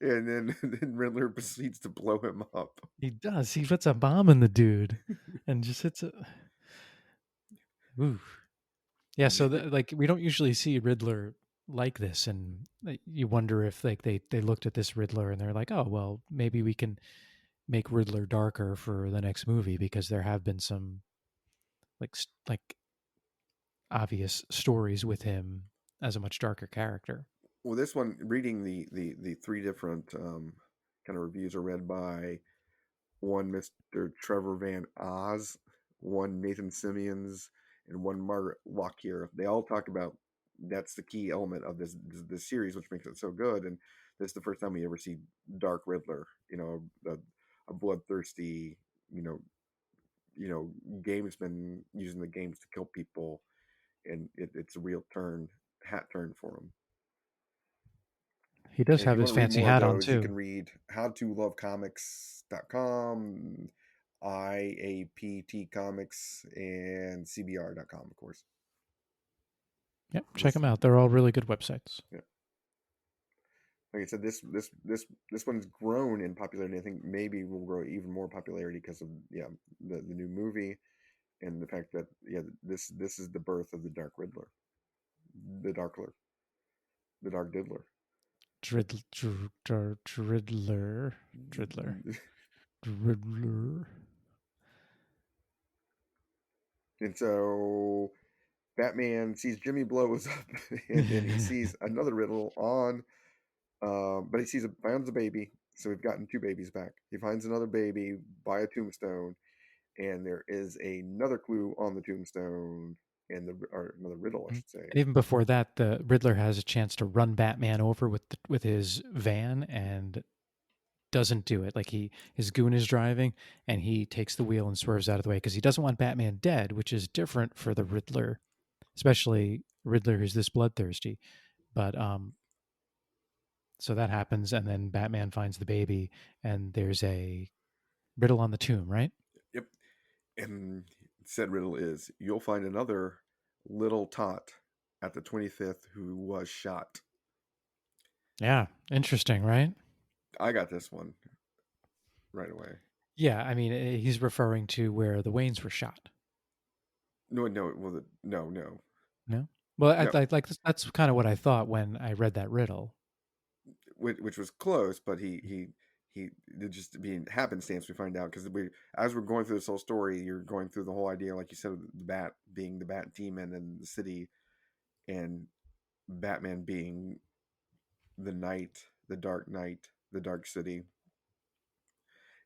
and then then Riddler proceeds to blow him up. He does. He puts a bomb in the dude and just hits it. Ooh. Yeah, so like we don't usually see Riddler like this, and you wonder if like they looked at this Riddler and they're like, oh well, maybe we can make Riddler darker for the next movie, because there have been some like obvious stories with him as a much darker character. Well, this one, reading the three different kind of reviews are read by one Mr. Trevor Van Oz, one Nathan Simeons, and one Margaret Lockyer. They all talk about that's the key element of this series, which makes it so good. And this is the first time we ever see Dark Riddler. You know, a bloodthirsty, you know, gamesman using the games to kill people, and it's a real hat turn for him. He does And if have you his want to read fancy more of hat on those, you too. can read howtolovecomics.com, IAPT Comics, and CBR.com, of course. Yep, check This, them out. They're all really good websites. yeah. Like I said, this one's grown in popularity. I think maybe will grow even more popularity because of the new movie and the fact that this is the birth of the Dark Riddler, the Darkler, the Dark Diddler. Driddler. And so Batman sees Jimmy blows up, and then he sees another riddle on, but he finds a baby. So we've gotten two babies back. He finds another baby by a tombstone, and there is another clue on the tombstone, or another riddle, I And should say. even before that, the Riddler has a chance to run Batman over with his van and doesn't do it. Like his goon is driving and he takes the wheel and swerves out of the way because he doesn't want Batman dead, which is different for the Riddler, especially Riddler who's this bloodthirsty. But so that happens, and then Batman finds the baby, and there's a riddle on the tomb, right? Yep. And said riddle is, you'll find another little tot at the 25th who was shot. Yeah, interesting, right? I got this one right away. Yeah, I mean, he's referring to where the Waynes were shot. No, no, well, no. No, well, No, I like that's kind of what I thought when I read that riddle. which was close, but he it just being happenstance. We find out because as we're going through this whole story, you're going through the whole idea, like you said, of the bat being the Bat Demon in the city, and Batman being the night, the dark night, the dark city,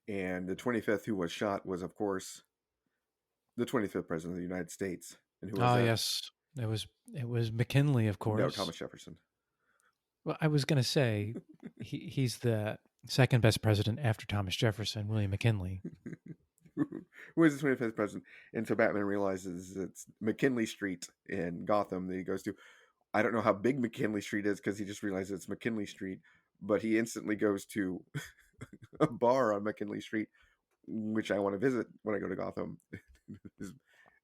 and the 25th who was shot was, of course, the 25th president of the United States. And who was Oh that? yes, it was McKinley, of No, course. Thomas Jefferson. Well, I was gonna say he's the second best president after Thomas Jefferson, William McKinley. Who is the 25th president? And so Batman realizes it's McKinley Street in Gotham that he goes to. I don't know how big McKinley Street is because he just realizes it's McKinley Street, but he instantly goes to a bar on McKinley Street, which I want to visit when I go to Gotham.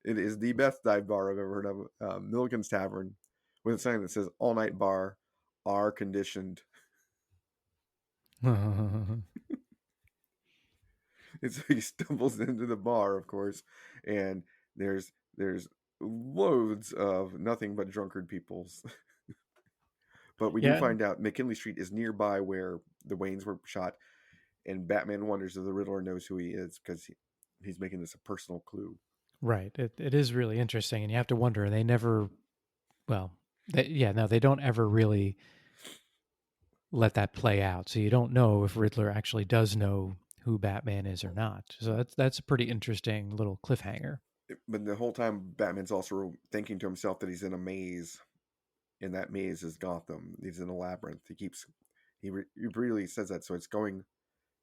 It is the best dive bar I've ever heard of. Milliken's Tavern, with a sign that says "All Night Bar, are conditioned." And so he stumbles into the bar, of course, and there's loads of nothing but drunkard peoples. But we do Yeah, find out McKinley Street is nearby where the Waynes were shot, and Batman wonders if the Riddler knows who he is because he's making this a personal clue. right. It is really interesting, and you have to wonder. And they never, well, no, they don't ever really let that play out. So you don't know if Riddler actually does know who Batman is or not. So that's a pretty interesting little cliffhanger. But the whole time, Batman's also thinking to himself that he's in a maze, and that maze is Gotham. He's in a labyrinth. He really says that, so it's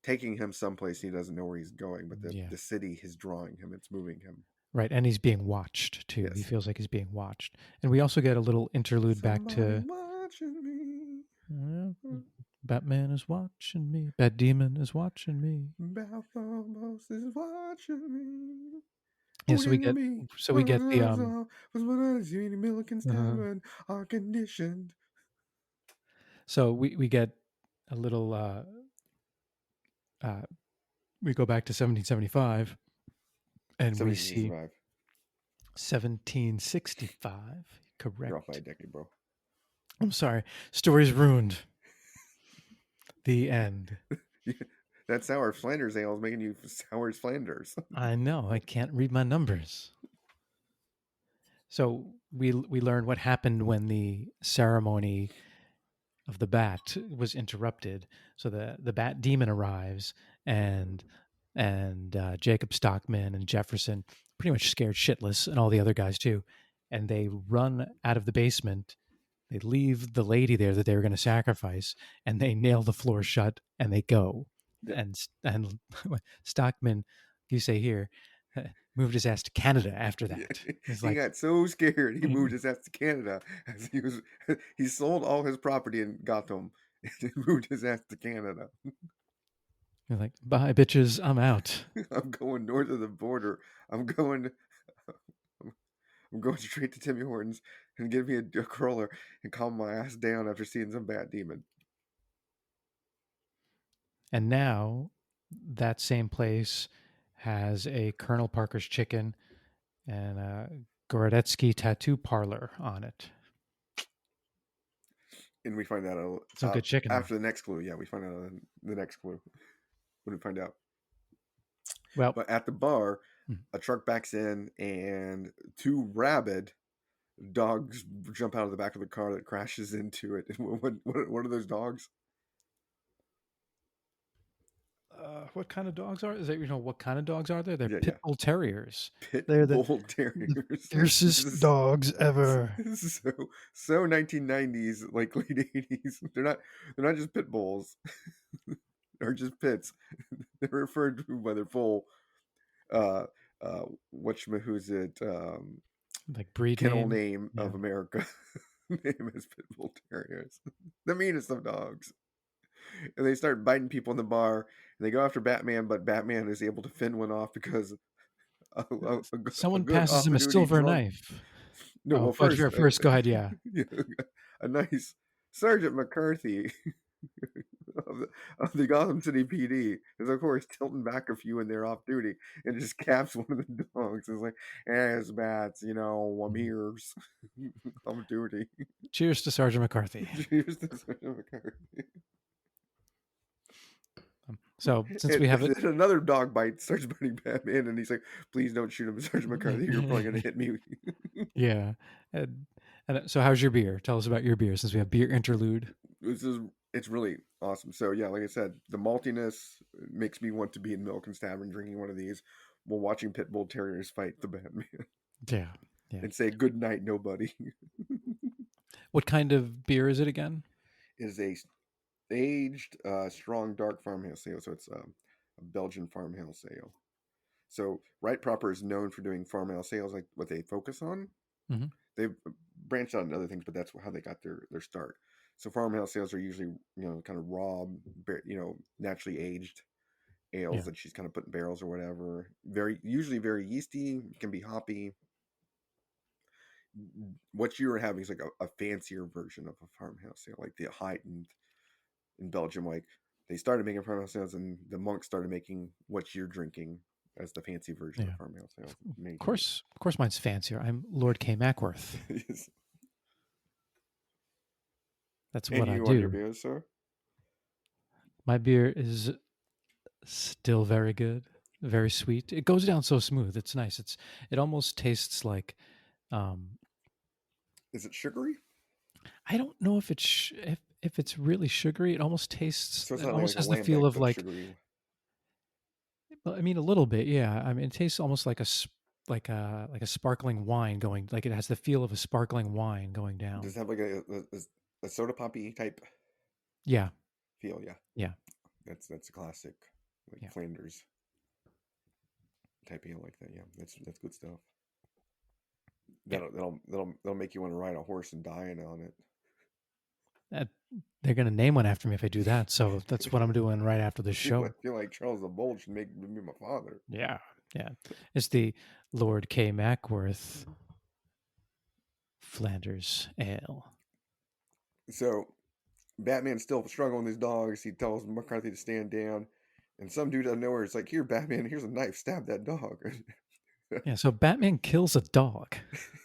taking him someplace he doesn't know where he's going, but Yeah. the city is drawing him. It's moving him. Right, and he's being watched too. He Yes. feels like he's being watched. And we also get a little interlude back Somebody to watching me. well, Batman is watching me. Bat Demon is watching me. Balthamos is watching me. Yeah, Looking at me. so we get the Was what I see in Milliken's uh Tavern are conditioned. so we get a little. We go back to 1775, and we see 1765. 1765. You're off by a Correct. decade, bro. I'm sorry. Story's ruined. The end. That sour Flanders ale is making you sour as Flanders. I know. I can't read my numbers. So we learned what happened when the ceremony of the bat was interrupted. So the bat demon arrives, and Jacob Stockman and Jefferson pretty much scared shitless, and all the other guys too, and they run out of the basement. They leave the lady there that they were going to sacrifice, and they nail the floor shut, and they go. Yeah. And Stockman, you say here, moved his ass to Canada after Yeah. that. It's He like, got so scared he moved his ass to Canada as he sold all his property in Gotham and moved his ass to Canada. you're like, bye bitches, I'm out. I'm going north of the border. I'm going straight to Timmy Hortons and give me a crawler and calm my ass down after seeing some bat demon. And now that same place has a Colonel Parker's Chicken and a Gorodetsky tattoo parlor on it. And we find out Some good chicken after there. the next clue. Yeah, we find out the next clue when we find out. Well, But at the bar, a truck backs in and two rabid dogs jump out of the back of the car that crashes into it. What are those dogs? what kind of dogs are? Is that what kind of dogs are there? They're Yeah, pit bull terriers. Pit They're the bull terriers. fiercest dogs ever. So 1990s, like late 80s. They're not just pit bulls. They're just pits. They're referred to by their full who's it Like breed kennel name. name of America. Name is pit bull terriers. The meanest of dogs. And they start biting people in the bar, and they go after Batman, but Batman is able to fend one off because a Someone good passes him a off-duty silver drunk. knife. No, well, But first, first, go ahead. Yeah. a nice Sergeant McCarthy of the Gotham City PD is, of course, tilting back a few when they're off duty and just caps one of the dogs. It's like, it's bats, I'm here. I'm duty. Cheers to Sergeant McCarthy. Cheers to Sergeant McCarthy. So since we have it, another dog starts biting Batman, and he's like, "Please don't shoot him, Sergeant McCarthy. You're probably going to hit me." Yeah. And so how's your beer? Tell us about your beer since we have beer interlude. It's really awesome. So yeah, like I said, the maltiness makes me want to be in Milliken's Tavern drinking one of these while watching pit bull terriers fight the Batman. Yeah. And say good night, nobody. What kind of beer is it again? It is a aged, strong, dark farmhouse ale. So it's a Belgian farmhouse ale. So Right Proper is known for doing farmhouse ales, like what they focus on. Mm-hmm. They've branched out into other things, but that's how they got their start. So farmhouse ales are usually, kind of raw, naturally aged ales that she's kind of put in barrels or whatever. Usually very yeasty, can be hoppy. What you were having is like a fancier version of a farmhouse ale, like the heightened in Belgium. Like they started making farmhouse ales, and the monks started making what you're drinking as the fancy version of farmhouse ale. Of course, mine's fancier. I'm Lord KMacworth. Yes. That's and what I you do. On your beer, sir? My beer is still very good, very sweet. It goes down so smooth. It's nice. It almost tastes like. Is it sugary? I don't know if it's really sugary. It almost tastes. So it's it not almost like has the feel of like. sugary. Well, I mean, a little bit, yeah. I mean, it tastes almost like a sparkling wine going. Like it has the feel of a sparkling wine going down. Does it have like a soda poppy type? Yeah. Feel, yeah. Yeah. That's a classic, like Flanders type ale like that. Yeah, that's good stuff. That'll make you want to ride a horse and die on it. They're going to name one after me if I do that. So that's what I'm doing right after this show. I feel like Charles the Bold should make me my father. Yeah. Yeah. It's the Lord KMacworth Flanders Ale. So Batman's still struggling with his dogs. He tells McCarthy to stand down. And some dude out of nowhere is like, "Here, Batman, here's a knife. Stab that dog." Yeah, so Batman kills a dog.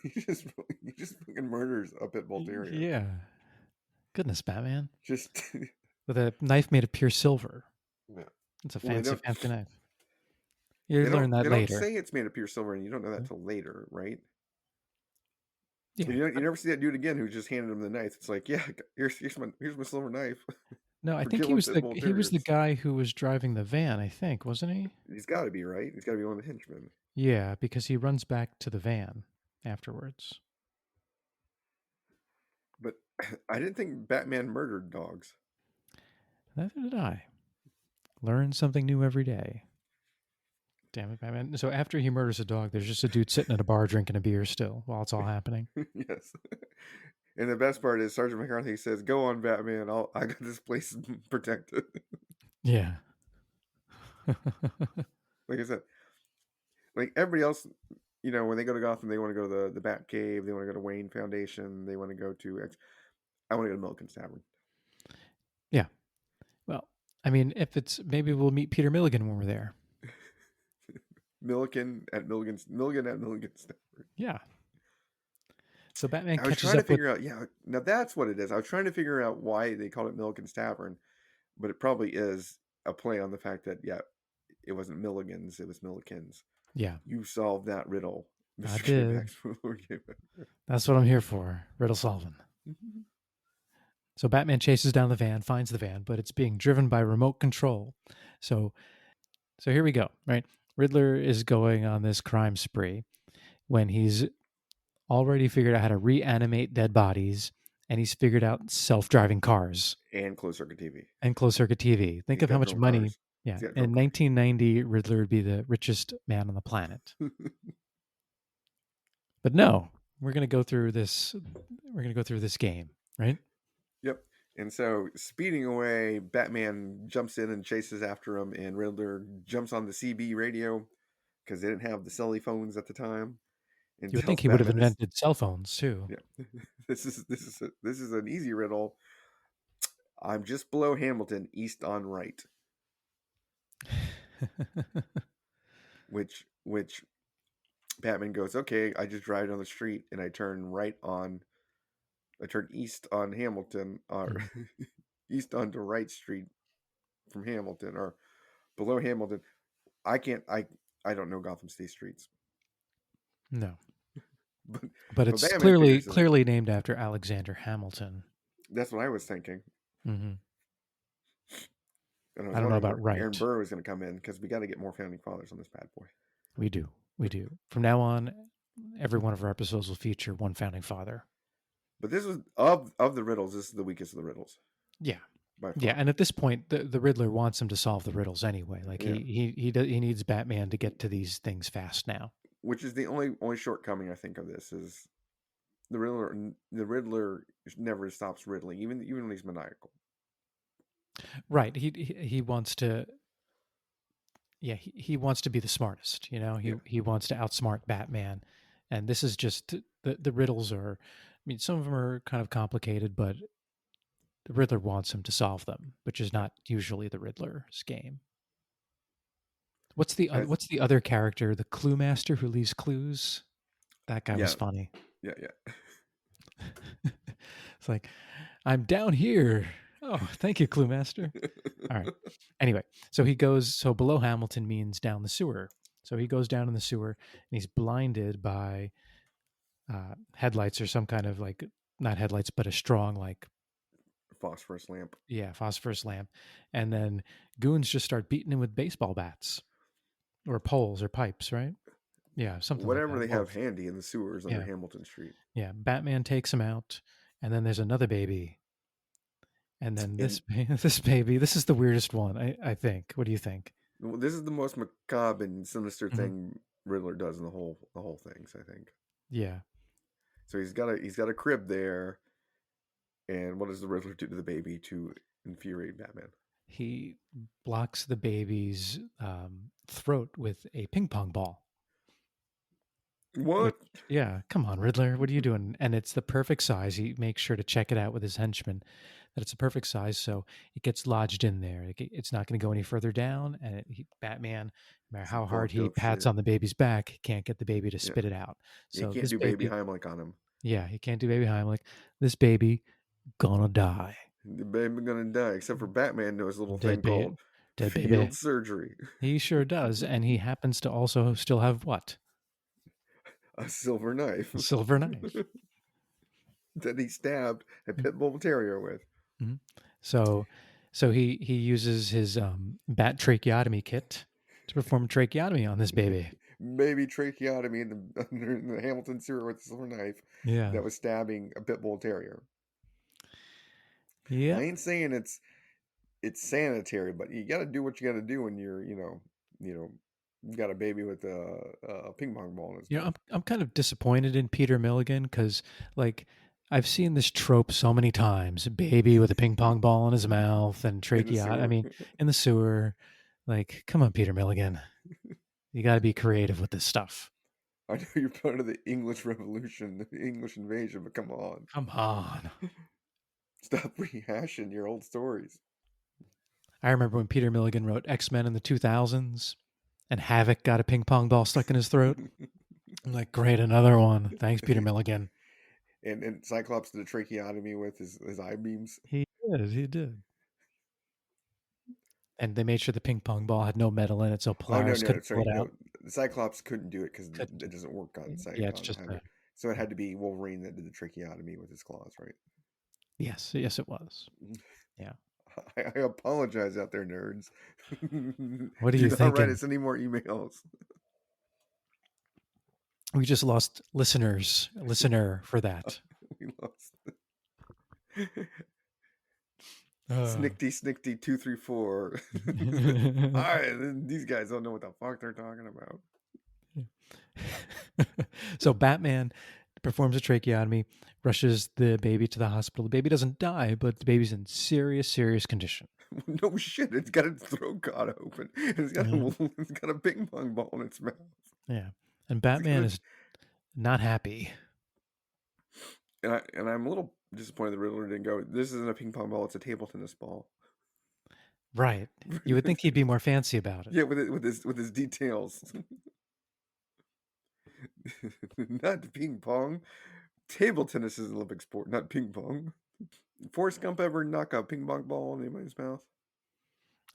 he just fucking murders a pit bull terrier. Yeah. Goodness, Batman. Just With a knife made of pure silver. yeah. It's a Well, fancy knife. You learn that they don't later. say it's made of pure silver, and you don't know that till later, right? Yeah. You never see that dude again who just handed him the knife. It's like, yeah, here's my silver knife. No, I for think he killing was pit bull the terriers. guy who was driving the van, I think, wasn't he? He's got to be, right? He's got to be one of the henchmen. Yeah, because he runs back to the van afterwards. But I didn't think Batman murdered dogs. Neither did I. Learn something new every day. Damn it, Batman. So after he murders a dog, there's just a dude sitting at a bar drinking a beer still while it's all happening. Yes. And the best part is Sergeant McCarthy says, "Go on, Batman. I got this place protected." Yeah. Like I said, like everybody else, when they go to Gotham, they want to go to the Bat Cave. They want to go to Wayne Foundation. They want to go to I want to go to Milliken's Tavern. Yeah. Well, I mean, if it's maybe we'll meet Peter Milliken when we're there. Milliken at Milliken's Tavern. Yeah. So Batman I was catches trying to up with. figure out. Yeah, now that's what it is. I was trying to figure out why they called it Milliken's Tavern, but it probably is a play on the fact that it wasn't Milligan's, it was Milliken's. Yeah. You solved that riddle, Mr. I did. That's what I'm here for. Riddle solving. So Batman chases down the van, finds the van, but it's being driven by remote control. So here we go, right? Riddler is going on this crime spree when he's already figured out how to reanimate dead bodies, and he's figured out self-driving cars and closed circuit TV. Think of how much money. Cars. Yeah, in 1990, Riddler would be the richest man on the planet. But no, we're going to go through this. We're going to go through this game, right? Yep. And so, speeding away, Batman jumps in and chases after him, and Riddler jumps on the CB radio because they didn't have the celly phones at the time. And you would think he would have invented cell phones too. Yeah, this is an easy riddle. I'm just below Hamilton, east on right. which Batman goes, okay, I just drive down the street and I turn east on Hamilton, or east onto Wright Street from Hamilton, or below Hamilton. I don't know Gotham State streets. No. But it's clearly named after Alexander Hamilton. That's what I was thinking. Mm-hmm. And I don't know about right. Aaron Burr is going to come in because we got to get more founding fathers on this bad boy. We do. From now on, every one of our episodes will feature one founding father. But this is of the riddles. This is the weakest of the riddles. Yeah. Yeah, and at this point, the Riddler wants him to solve the riddles anyway. Like he needs Batman to get to these things fast now. Which is the only shortcoming I think of this is the Riddler never stops riddling, even when he's maniacal. Right. He wants to. Yeah, he wants to be the smartest. He wants to outsmart Batman, and this is just the riddles are. I mean, some of them are kind of complicated, but the Riddler wants him to solve them, which is not usually the Riddler's game. What's the other character, the Clue Master who leaves clues? That guy was funny. Yeah. It's like, I'm down here. Oh, thank you, Clue Master. All right. Anyway, so he goes. So below Hamilton means down the sewer. So he goes down in the sewer, and he's blinded by headlights or some kind of not headlights, but a strong phosphorus lamp. Yeah, phosphorus lamp. And then goons just start beating him with baseball bats or poles or pipes, right? Yeah, something whatever like that. they have handy in the sewers under Hamilton Street. Yeah, Batman takes him out, and then there's another baby. And then this baby, this is the weirdest one, I think. What do you think? Well, this is the most macabre and sinister thing Riddler does in the whole things, I think. Yeah. So he's got a crib there, and what does the Riddler do to the baby to infuriate Batman? He blocks the baby's throat with a ping pong ball. What? Yeah, come on, Riddler. What are you doing? And it's the perfect size. He makes sure to check it out with his henchman. that it's a perfect size, so it gets lodged in there. It's not going to go any further down, and Batman, no matter Some how hard fucked he up pats shit. on the baby's back, can't get the baby to Yeah. spit it out. You So can't this do baby baby, Heimlich on him. yeah, he can't do baby Heimlich. This baby gonna die. The baby gonna die, except for Batman knows a little thing Dead baby, called dead baby. field surgery. He sure does, and he happens to also still have what? A silver knife A silver knife. that he stabbed a pit bull terrier with. Mm-hmm. So he uses his bat tracheotomy kit to perform a tracheotomy on this baby. Baby tracheotomy in the Hamilton sewer with a silver knife Yeah. that was stabbing a pit bull terrier. Yeah. I ain't saying it's sanitary, but you got to do what you got to do when you're you got a baby with a ping pong ball in his You know, mouth. I'm kind of disappointed in Peter Milliken because, like, I've seen this trope so many times: baby with a ping pong ball in his mouth and In the tracheotomy. I sewer. mean, in the sewer. Like, come on, Peter Milliken, you got to be creative with this stuff. I know you're part of the English Revolution, the English invasion, but come on. Come on. Stop rehashing your old stories. I remember when Peter Milligan wrote X-Men in the 2000s and Havoc got a ping pong ball stuck in his throat. I'm like, great, another one. Thanks, Peter Milligan. and Cyclops did a tracheotomy with his eye beams. He did. And they made sure the ping pong ball had no metal in it, so Oh no, Polaris no, couldn't pull sorry, it no. out. The Cyclops couldn't do it because Couldn't. it doesn't work on Yeah, it's just Havoc. a, So it had to be Wolverine that did the tracheotomy with his claws, right? yes, it was. Yeah. I apologize out there, nerds. What are Do you not write thinking? us any more emails. We just lost listener for that. We lost Uh, Snickty 234. These guys don't know what the fuck they're talking about. So Batman performs a tracheotomy, rushes the baby to the hospital. The baby doesn't die, but the baby's in serious condition. No shit, it's got its throat cut open. It's got it's got a ping pong ball in its mouth. Yeah. And Batman is not happy. And I'm a little disappointed the Riddler didn't go, this isn't a ping pong ball, it's a table tennis ball. Right. You would think he'd be more fancy about it. Yeah, with his details. Not ping pong. Table tennis is an Olympic sport, not ping pong. Forrest Gump ever knock a ping pong ball in anybody's mouth?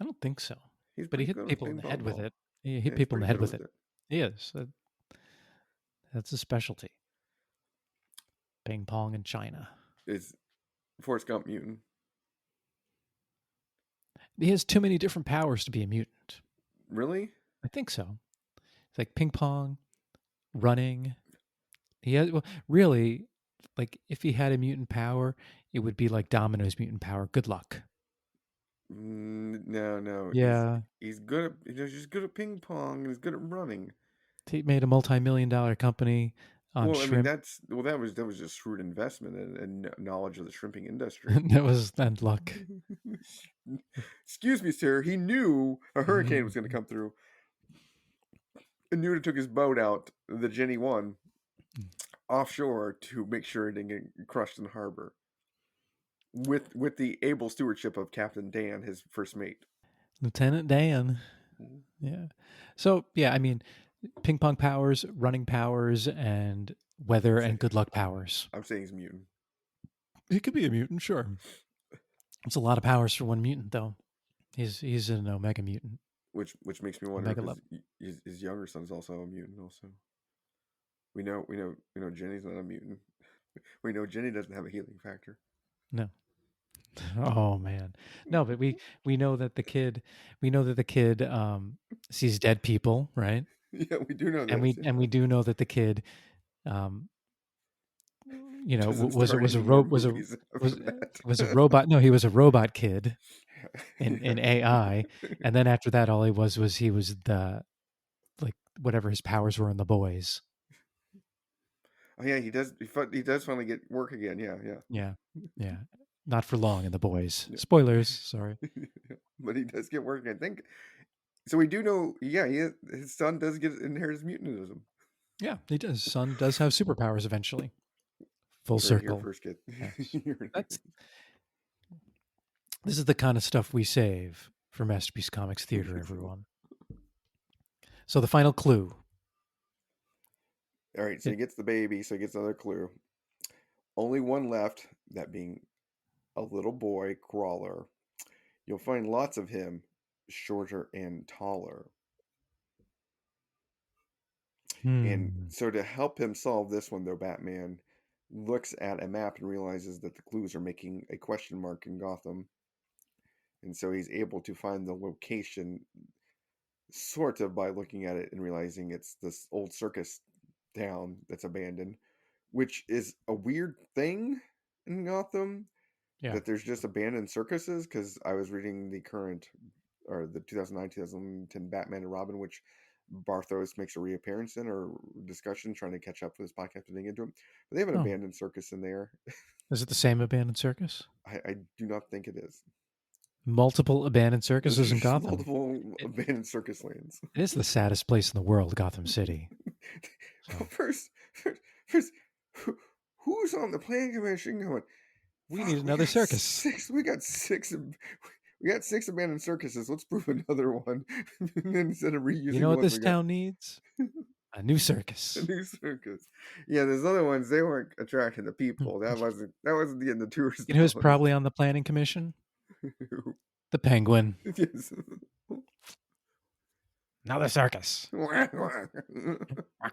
I don't think so. He's But he pretty hit good with people in ping the pong head with ball. it. He Yeah, hit he's people in the pretty head good with it. He is. That's a specialty. Ping pong in China. Is Forrest Gump mutant? He has too many different powers to be a mutant. Really? I think so. It's like ping pong, running. He has, well, really, like if he had a mutant power, it would be like Domino's mutant power. Good luck. No. Yeah. He's good at he's good at ping pong and he's good at running. He made a multi-million-dollar company on Well, I mean shrimp. that was just shrewd investment and knowledge of the shrimping industry. That was and luck. Excuse me, sir. He knew a hurricane was going to come through. And knew it took his boat out, the Jenny 1, offshore to make sure it didn't get crushed in the harbor. With the able stewardship of Captain Dan, his first mate. Lieutenant Dan. Yeah. So, yeah, I mean, ping pong powers, running powers, and weather and good luck powers. I'm saying he's mutant. He could be a mutant, sure. It's a lot of powers for one mutant, though. He's an omega mutant. Which makes me wonder Omega if his younger son's also a mutant. Also, we know Jenny's not a mutant. We know Jenny doesn't have a healing factor. No. Oh man, no, but we know that the kid sees dead people, right? Yeah, we do know that, And we do know that the kid, doesn't was start was a any more was a movies after that. was a robot. No, he was a robot kid in AI, and then after that, all he was the like whatever his powers were in The Boys. Oh yeah, he does finally get work again. Yeah. Not for long in The Boys. Yeah. Spoilers. Sorry. But he does get work. I think so. We do know. Yeah, his son does inherits mutantism. Yeah, he does. Son does have superpowers eventually. Full Heard it here circle. first, kid. Yes. This is the kind of stuff we save for Masterpiece Comics Theater, everyone. So the final clue. All right, so he gets the baby, so he gets another clue. Only one left, that being a little boy crawler. You'll find lots of him, shorter and taller. And so to help him solve this one, though, Batman looks at a map and realizes that the clues are making a question mark in Gotham. And so he's able to find the location sort of by looking at it and realizing it's this old circus town that's abandoned, which is a weird thing in Gotham, Yeah. that there's just abandoned circuses. Because I was reading the current, or the 2009-2010 Batman and Robin, which Barthos makes a reappearance in, or discussion, trying to catch up with this podcast and dig into it. But they have an Oh, abandoned circus in there. is it the same abandoned circus? I do not think it is. Multiple abandoned circuses in There's Gotham. multiple abandoned circus lands. It is the saddest place in the world, Gotham City. So. Well, first, who's on the planning commission going, We need another circus. We got six abandoned circuses. Let's prove another one. And then instead of reusing, You know what ones this we got, town needs? A new circus. a new circus. Yeah, there's other ones. They weren't attracting the people. That wasn't getting the tourists. You know who's probably on the planning commission? The Penguin. Yes. Another circus. Quack, Quack,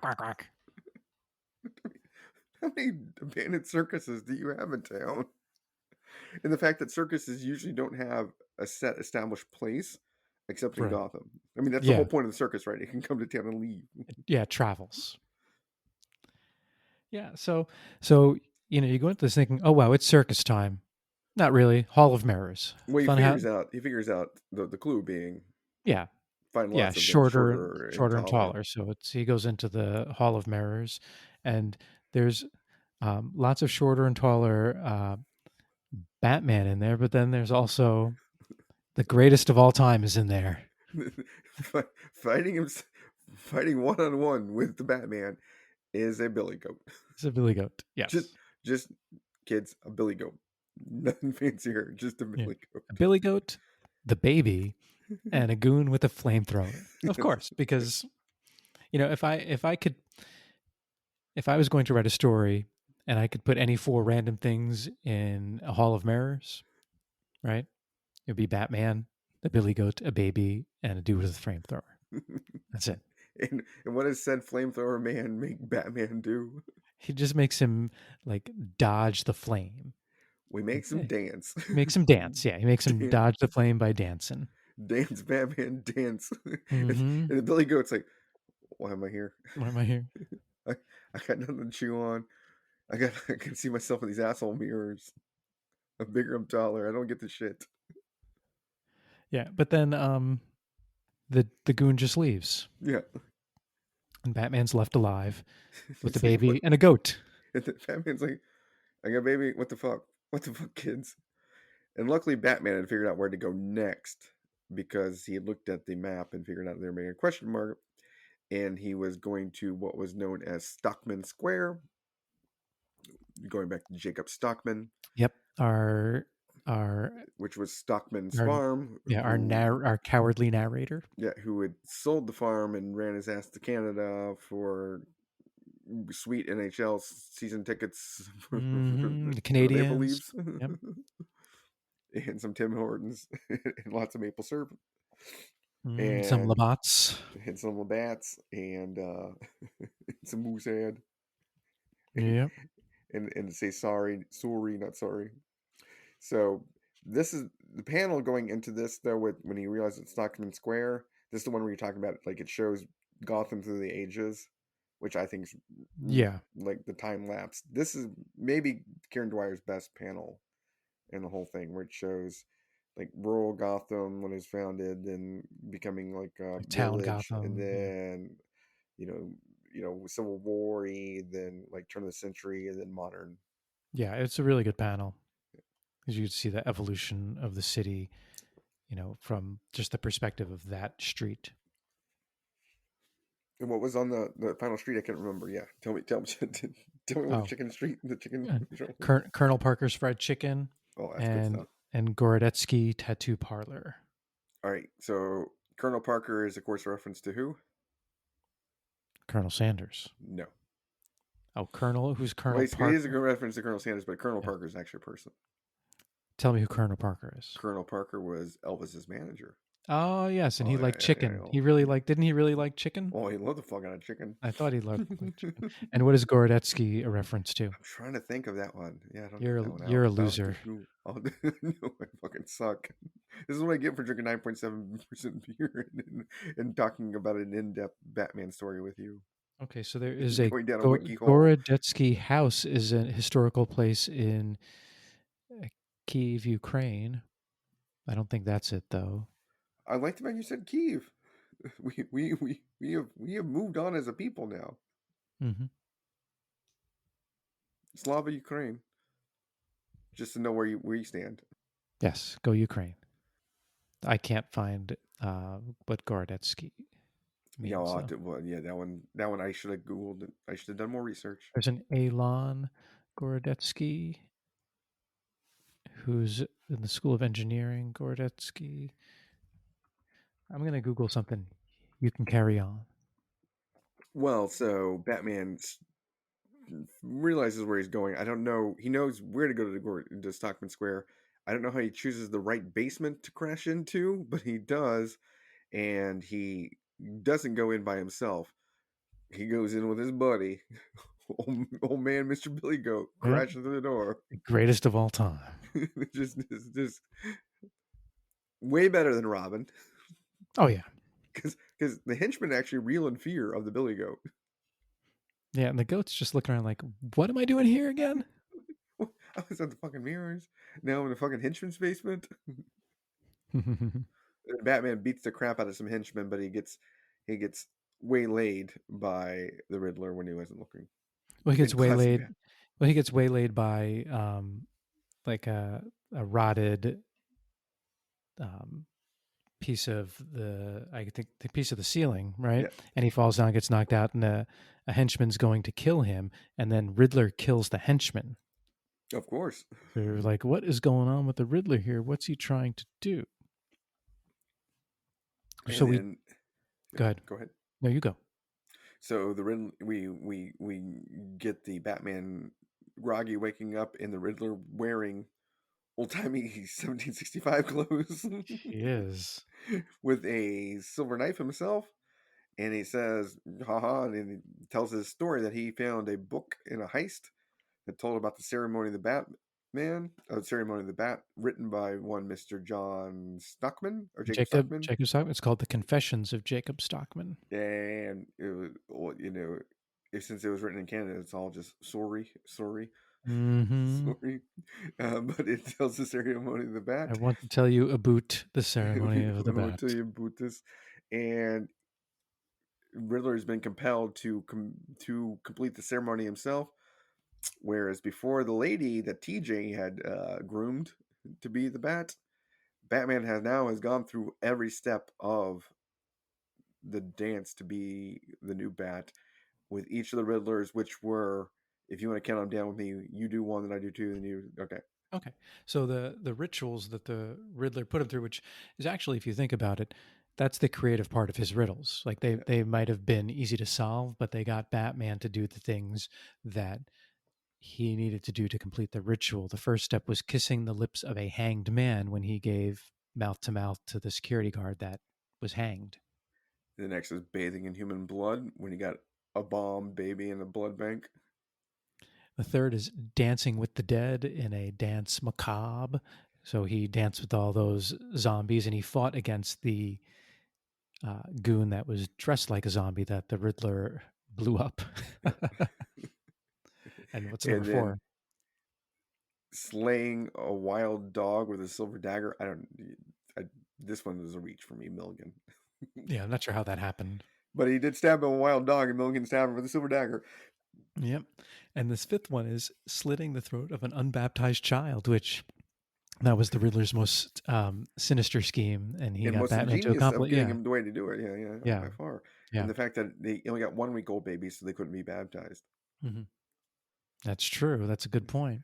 quack, quack. How many abandoned circuses do you have in town? And the fact that circuses usually don't have a set established place, except in Right. Gotham. I mean, that's the whole point of the circus, right? It can come to town and leave. Yeah, it travels. Yeah, so you go into this thinking, oh wow, it's circus time. Not really. Hall of Mirrors. Well, he Fun figures out the clue being, yeah, find yeah, lots of them shorter and taller. taller. So he goes into the Hall of Mirrors, and there's lots of shorter and taller Batman in there, but then there's also the greatest of all time is in there. Fighting one-on-one with the Batman is a billy goat. It's a billy goat. Yes. Just kids, a billy goat. Nothing fancier, just a billy goat. A billy goat, the baby, and a goon with a flamethrower. Of course, because if I was going to write a story and I could put any four random things in a Hall of Mirrors, right? It'd be Batman, a billy goat, a baby, and a dude with a flamethrower. That's it. And what does said flamethrower man make Batman do? He just makes him like dodge the flame. We make some dance. Makes him dance. Yeah, he makes him dodge the flame by dancing. Dance, Batman, dance. Mm-hmm. And the billy goat's like, why am I here? Why am I here? I got nothing to chew on. I can see myself in these asshole mirrors. I'm bigger, I'm taller. I don't get the shit. Yeah, but then the goon just leaves. Yeah. And Batman's left alive with the baby and a goat. And then Batman's like, I got a baby. What the fuck? What the fuck, kids? And luckily, Batman had figured out where to go next, because he had looked at the map and figured out they were making a question mark. And he was going to what was known as Stockman Square, going back to Jacob Stockman. Yep, our which was Stockman's farm. Yeah, our cowardly narrator. Yeah, who had sold the farm and ran his ass to Canada for sweet NHL season tickets for the Canadians. Maple Leafs. Yep. And some Tim Hortons and lots of maple syrup. And some Labatt's. And some Labatt's and some moose head. Yep. And say sorry, not sorry. So this is the panel going into this, though, when he realized it's Stockman Square. This is the one where you're talking about, like, it shows Gotham through the ages, which I think is like the time lapse. This is maybe Kieran Dwyer's best panel in the whole thing, where it shows like rural Gotham when it was founded and becoming like a town village, Gotham, and then Civil War-y, then like turn of the century, and then modern. Yeah, it's a really good panel, because you can see the evolution of the city, from just the perspective of that street. And what was on the final street? I can't remember. Yeah, tell me what the chicken street, the chicken. Colonel Parker's Fried Chicken. Oh, that's and good stuff. and Gorodetsky Tattoo Parlor. All right, so Colonel Parker is, of course, a reference to who? Colonel Sanders. No. Oh, Colonel? Who's Well, Colonel it is a Parker? reference to Colonel Sanders, but Colonel Yeah. Parker is actually a person. Tell me who Colonel Parker is. Colonel Parker was Elvis's manager. Oh, yes, and he Oh, liked yeah. chicken. He really liked, didn't he really like chicken? Oh, he loved the fuck out of chicken. I thought he loved like chicken. And what is Gorodetsky a reference to? I'm trying to think of that one. Yeah, I don't You're have a, that one you're out. a loser. No, I fucking suck. This is what I get for drinking 9.7% beer and talking about an in-depth Batman story with you. Okay, so there is a Going down a wiki hole. Gorodetsky House is a historical place in Kiev, Ukraine. I don't think that's it though. I like the fact you said Kiev. We have moved on as a people now. Mm-hmm. Slava Ukraine. Just to know where you stand. Yes, go Ukraine. I can't find what Gorodetsky means. Yeah, Though. well, yeah, that one I should have Googled it. I should have done more research. There's an Elon Gorodetsky who's in the School of Engineering. Gorodetsky. I'm gonna Google something. You can carry on. Well, so Batman realizes where he's going. I don't know. He knows where to go to Stockman Square. I don't know how he chooses the right basement to crash into, but he does, and he doesn't go in by himself. He goes in with his buddy, old man Mr. Billy Goat, crashing through the door. The greatest of all time. just way better than Robin. Oh yeah, because the henchmen actually reel in fear of the Billy Goat. yeah, and the goat's just looking around like, "What am I doing here again?" I was at the fucking mirrors. Now I'm in the fucking henchman's basement. Batman beats the crap out of some henchmen, but he gets waylaid by the Riddler when he wasn't looking. Well, he gets waylaid. Bat. Well, he gets waylaid by like a rotted piece of the piece of the ceiling, right? Yeah. And he falls down, gets knocked out, and a henchman's going to kill him, and then Riddler kills the henchman. Of course. So you're like, what is going on with the Riddler here? What's he trying to do? And so then, go ahead. Go ahead. No, you go. So the Riddler, we get the Batman groggy waking up in the Riddler wearing old-timey 1765 clothes. He is. With a silver knife himself. And he says, haha, and he tells his story that he found a book in a heist that told about the ceremony of the Batman, the ceremony of the Bat, written by one Mr. John Stockman, or Jacob Stockman. Jacob Stockman. It's called The Confessions of Jacob Stockman. And it was, since it was written in Canada, it's all just sorry. Mm-hmm. Sorry. But it tells the ceremony of the Bat. I want to tell you about the ceremony of the I Bat. want to tell you about this. And Riddler has been compelled to complete the ceremony himself, whereas before the lady that TJ had groomed to be the Bat, Batman has gone through every step of the dance to be the new Bat with each of the Riddlers, which were, if you want to count them down with me, you do one, then I do two, then you okay. Okay, so the rituals that the Riddler put him through, which is actually, if you think about it, that's the creative part of his riddles. Like they might have been easy to solve, but they got Batman to do the things that he needed to do to complete the ritual. The first step was kissing the lips of a hanged man when he gave mouth to mouth to the security guard that was hanged. The next is bathing in human blood when you got a bomb baby in a blood bank. The third is dancing with the dead in a dance macabre. So he danced with all those zombies, and he fought against the goon that was dressed like a zombie that the Riddler blew up. And what's number four? Slaying a wild dog with a silver dagger. This one was a reach for me, Milliken. Yeah, I'm not sure how that happened. But he did stab a wild dog, and Milliken stabbed him with a silver dagger. Yep. And this fifth one is slitting the throat of an unbaptized child, which that was the Riddler's most sinister scheme, and he got Batman to accomplish. Getting him the way to do it. Yeah, by far. Yeah. And the fact that they only got 1 week old babies, so they couldn't be baptized. Mm-hmm. That's true. That's a good point.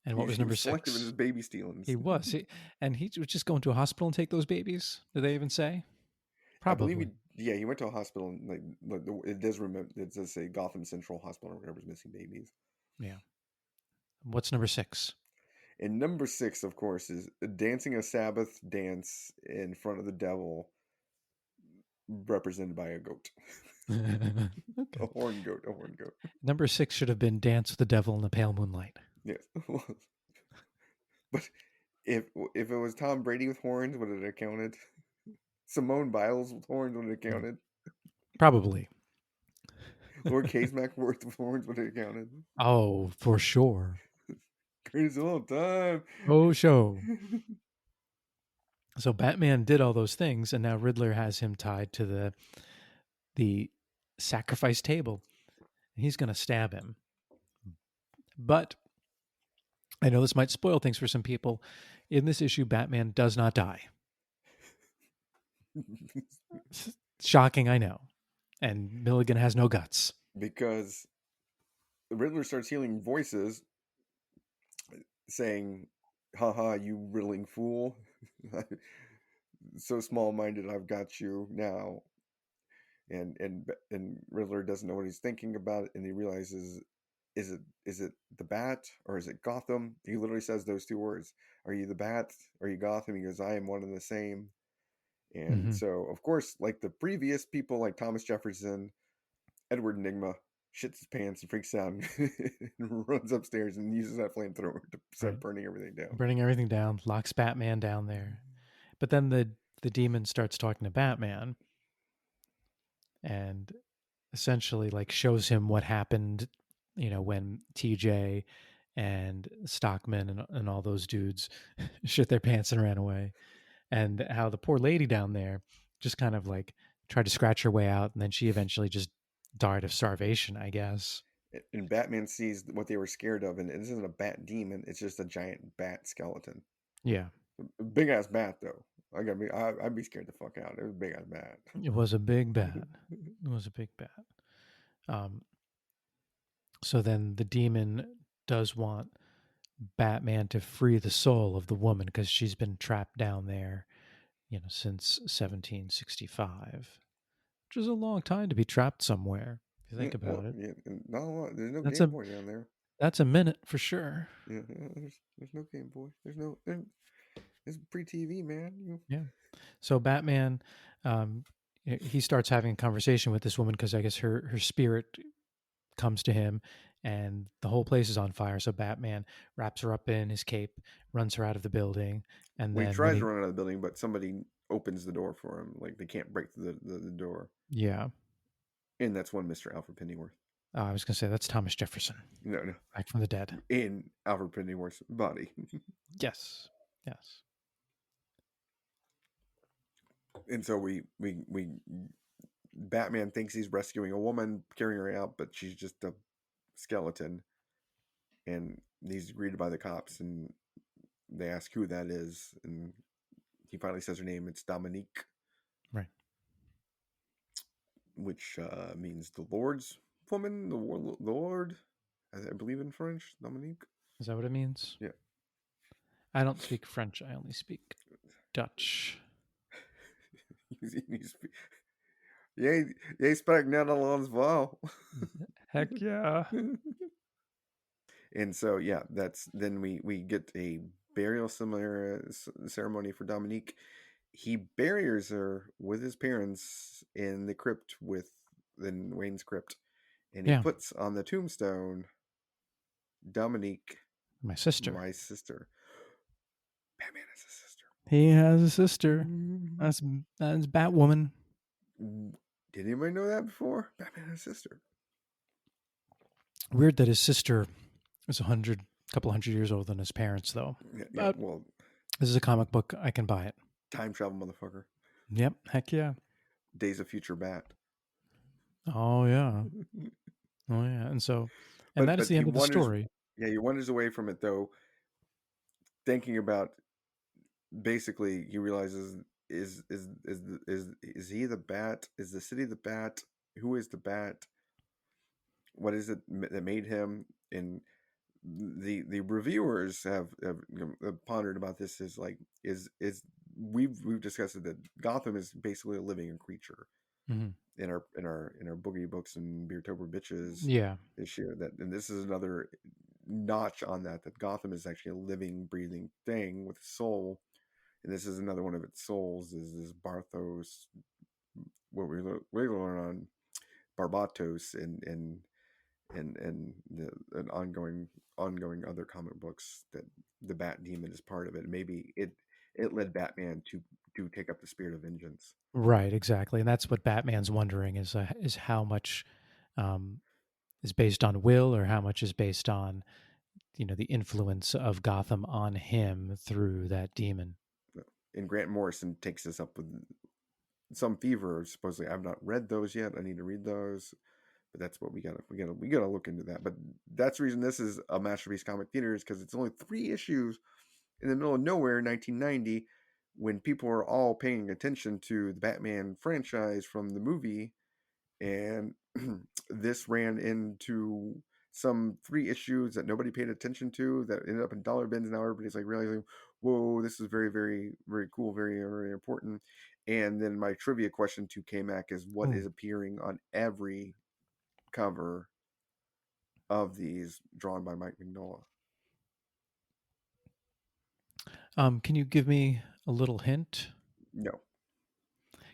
And what was He number was selective in 6? his baby stealings. He was. And he was just going to a hospital and take those babies? Did they even say? I believe Probably. he went to a hospital and it does remember, it does say Gotham Central Hospital or whatever's missing babies. Yeah. What's number 6? And number 6, of course, is dancing a Sabbath dance in front of the devil, represented by a goat. Okay. A horn goat. Number 6 should have been Dance with the Devil in the Pale Moonlight. Yes. But if it was Tom Brady with horns, would it have counted? Simone Biles with horns, would it have counted? Probably. Lord KMacworth with horns, would it have counted? Oh, for sure. Greatest of all time. Oh, show. So Batman did all those things, and now Riddler has him tied to the sacrifice table. He's going to stab him. But I know this might spoil things for some people. In this issue, Batman does not die. Shocking, I know. And Milliken has no guts. Because the Riddler starts hearing voices saying, haha, you riddling fool. So small-minded, I've got you now. And Riddler doesn't know what he's thinking about, and he realizes, is it the Bat or is it Gotham? He literally says those two words. Are you the Bat? Are you Gotham? He goes, I am one and the same. And so, of course, like the previous people, like Thomas Jefferson, Edward Nygma shits his pants and freaks out and runs upstairs and uses that flamethrower to start burning everything down. Burning everything down, locks Batman down there. But then the demon starts talking to Batman and essentially like shows him what happened, when TJ and Stockman and all those dudes shit their pants and ran away. And how the poor lady down there just kind of like tried to scratch her way out, and then she eventually just died of starvation, I guess. And Batman sees what they were scared of, and it isn't a bat demon; it's just a giant bat skeleton. Yeah, Big ass bat, though. I'd be scared the fuck out. It was a big ass bat. it was a big bat. It was a big bat. So then the demon does want Batman to free the soul of the woman because she's been trapped down there, since 1765, which is a long time to be trapped somewhere. If you think about it, Not a lot. There's no that's Game a Boy down there. that's a minute for sure. Yeah, there's no Game Boy. It's pre-TV, man. Yeah. So Batman, he starts having a conversation with this woman because I guess her spirit comes to him, and the whole place is on fire. So Batman wraps her up in his cape, runs her out of the building, and Well, he then tries to run out of the building, but somebody opens the door for him. Like they can't break the door. Yeah. And that's one Mr. Alfred Pennyworth. I was going to say that's Thomas Jefferson. No. Back from the dead. In Alfred Pennyworth's body. Yes. And so Batman thinks he's rescuing a woman, carrying her out, but she's just a skeleton. And he's greeted by the cops, and they ask who that is, and he finally says her name. It's Dominique. Right. Which means the Lord's woman, the Lord, I believe in French. Dominique. Is that what it means? Yeah. I don't speak French. I only speak Dutch. Jij spreekt Nederlands wel. Heck yeah. And so, yeah, then we get a burial ceremony for Dominique. He buries her with his parents in the crypt in Wayne's crypt. And he puts on the tombstone, Dominique, my sister. Batman has a sister. He has a sister. That's Batwoman. Did anybody know that before? Batman has a sister. Weird that his sister is a couple hundred years older than his parents, though. Yeah, well, this is a comic book. I can buy it. Time travel, motherfucker. Yep, heck yeah. Days of Future Bat. Oh yeah. And so, that is the end of the story. Yeah, he wanders away from it though, thinking about. Basically, he realizes is he the Bat? Is the city the Bat? Who is the Bat? What is it that made him? And the reviewers have pondered about this is like is we've discussed it that Gotham is basically a living creature Mhm. in our boogie books and Beertober bitches Yeah. issue, that and this is another notch on that Gotham is actually a living breathing thing with a soul, and this is another one of its souls is this Barthos, what we learn on Barbatos and and ongoing other comic books that the Bat Demon is part of it. Maybe it led Batman to take up the spirit of vengeance. Right, exactly, and that's what Batman's wondering is how much um, is based on will or how much is based on the influence of Gotham on him through that demon. And Grant Morrison takes this up with some fever. Supposedly, I've not read those yet. I need to read those, but that's what we gotta look into that. But that's the reason this is a masterpiece comic theater, is because it's only 3 issues in the middle of nowhere in 1990, when people are all paying attention to the Batman franchise from the movie, and this ran into some 3 issues that nobody paid attention to that ended up in dollar bins. Now everybody's like realizing, whoa, this is very, very, very cool, very, very important. And then my trivia question to KMac is, what Ooh. is appearing on every cover of these drawn by Mike Mignola? Can you give me a little hint? No.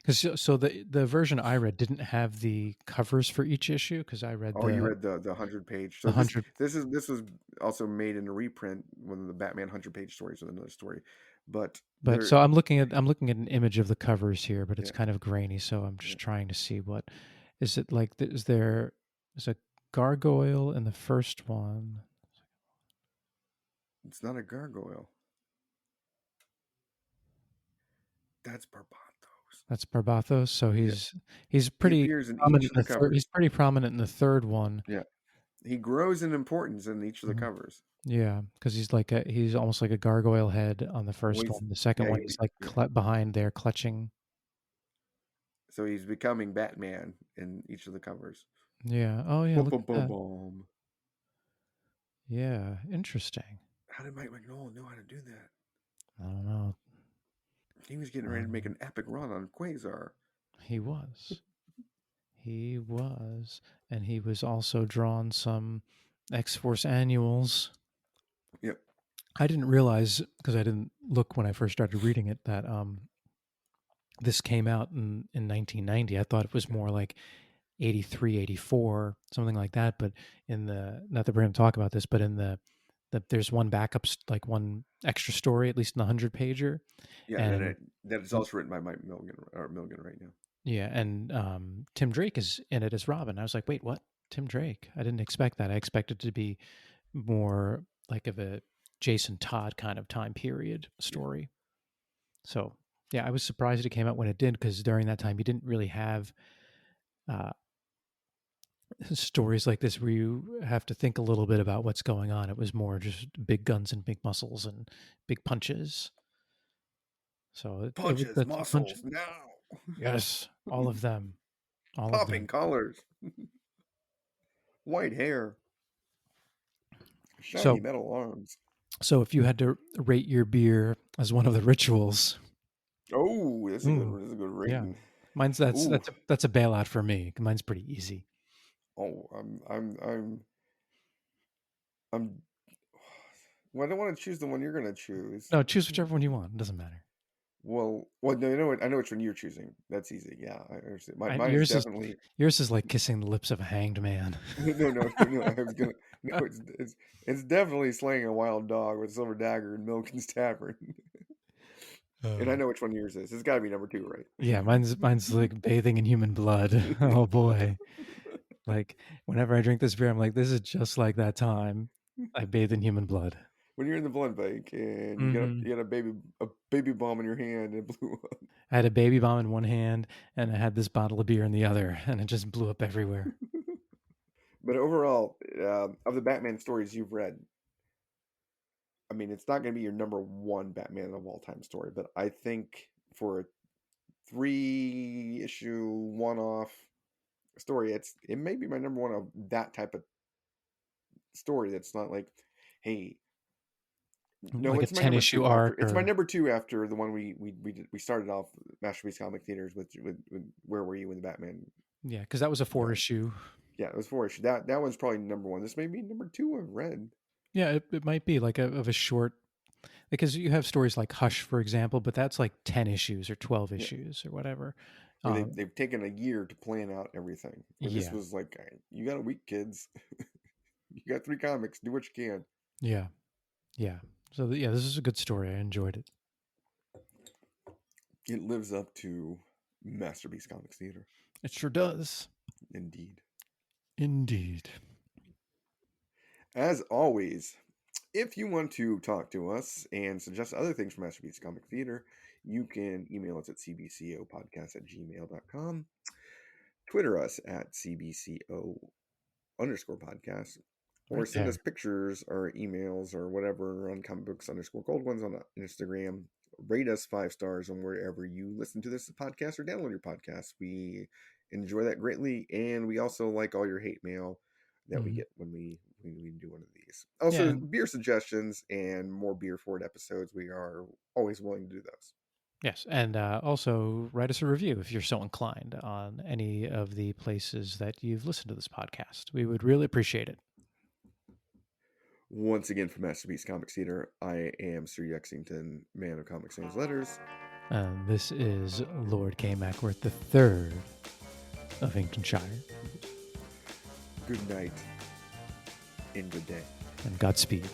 Because so the version I read didn't have the covers for each issue because I read Oh, you read the 100 page. the So this 100. this was also made in a reprint, one of the Batman 100 page stories with another story. But But there, so I'm looking at an image of the covers here, but it's yeah, kind of grainy. So I'm yeah. just trying to see what is it like. Is a gargoyle in the first one? It's not a gargoyle. That's Barbatos. That's Barbatos. So Yeah, he's he pretty appears in each prominent of in the the third. He's covers. pretty prominent in the third one. Yeah, he grows in importance in each of the Mhm. covers. Yeah, because he's almost like a gargoyle head on the Well, first he's one. The second yeah, one, he's like yeah. behind there clutching. So he's becoming Batman in each of the covers. Yeah. Oh yeah. Bum Look bum at bum that. bum. Yeah. Interesting. How did Mike Mignola know how to do that? I don't know. He was getting ready to make Um, an epic run on Quasar. he was. He was, and he was also drawn some X Force annuals. Yep. I didn't realize because I didn't look when I first started reading it that this came out in 1990. I thought it was Yeah. more like 83, 84, something like that. But in the not that we're going to talk about this, but in there's one backup, like one extra story, at least in the 100 pager, Yeah, and then and that is also written by Mike Milligan or Milligan right now. yeah, and Tim Drake is in it as Robin. I was like, wait, what? Tim Drake? I didn't expect that. I expected it to be more like of a Jason Todd kind of time period Yeah. story. So yeah, I was surprised it came out when it did because during that time you didn't really have uh, stories like this where you have to think a little bit about what's going on. It was more just big guns and big muscles and big punches. So it was Punches, that's a punch. muscles, now. Yes, all of them, all of Popping them. colors, white hair, shiny So metal arms. so if you had to rate your beer as one of the rituals, Oh, that's a good. mm, That's a good yeah, rating. mine's that's Ooh. that's a bailout for me. Mine's pretty easy. Oh, I'm. Well, I don't want to choose the one you're gonna choose. No, choose whichever one you want. It doesn't matter. Well, no, you know what? I know which one you're choosing. That's easy. Yeah, I understand. I, Mine is yours is definitely yours is like kissing the lips of a hanged man. no. I was gonna no. It's definitely slaying a wild dog with a silver dagger in Milliken's Tavern. And I know which one yours is. It's got to be number 2, right? Yeah, mine's like bathing in human blood. Oh boy. Like whenever I drink this beer, I'm like, this is just like that time I bathed in human blood. When you're in the blood bank and you got a, Hmm. you got a baby bomb in your hand and it blew up. I had a baby bomb in one hand and I had this bottle of beer in the other, and it just blew up everywhere. But overall, of the Batman stories you've read, I mean, it's not going to be your number one Batman of all time story, but I think for a 3 issue one off story, it may be my number one of that type of story. That's not like hey, no, like a it's my number 10-issue two after. arc, It's my or number two after the one we started off Masterpiece Comic Theaters with Where Were You in the Batman? yeah, because that was a 4-issue. Yeah, it was 4 issue. That one's probably number one. This may be number two I've read. Yeah, it might be like of a short, because you have stories like Hush, for example, but that's like 10 issues or 12 Yeah, issues or whatever. where they've taken a year to plan out everything. Where this Yeah, was like, you got a week, kids. You got 3 comics. Do what you can. yeah, yeah. So yeah, this is a good story. I enjoyed it. It lives up to Masterpiece Comics Theater. It sure does. Indeed. Indeed. As always, if you want to talk to us and suggest other things for Masterpiece Comic Theater, you can email us at cbcopodcast@gmail.com, Twitter us at cbco_podcast, or Right send us there. pictures or emails or whatever on comicbooks_cold ones on Instagram. Rate us 5 stars on wherever you listen to this podcast or download your podcast. We enjoy that greatly, and we also like all your hate mail that we get when we do one of these. Yeah, Also, and beer suggestions and more beer forward episodes. We are always willing to do those. yes, and also write us a review if you're so inclined on any of the places that you've listened to this podcast. We would really appreciate it. Once again, from Masterpiece Comics Theater, I am Sir Yexington, man of comic sans letters. This is Lord KMacworth III of Inkshire. Good night and good day. And Godspeed.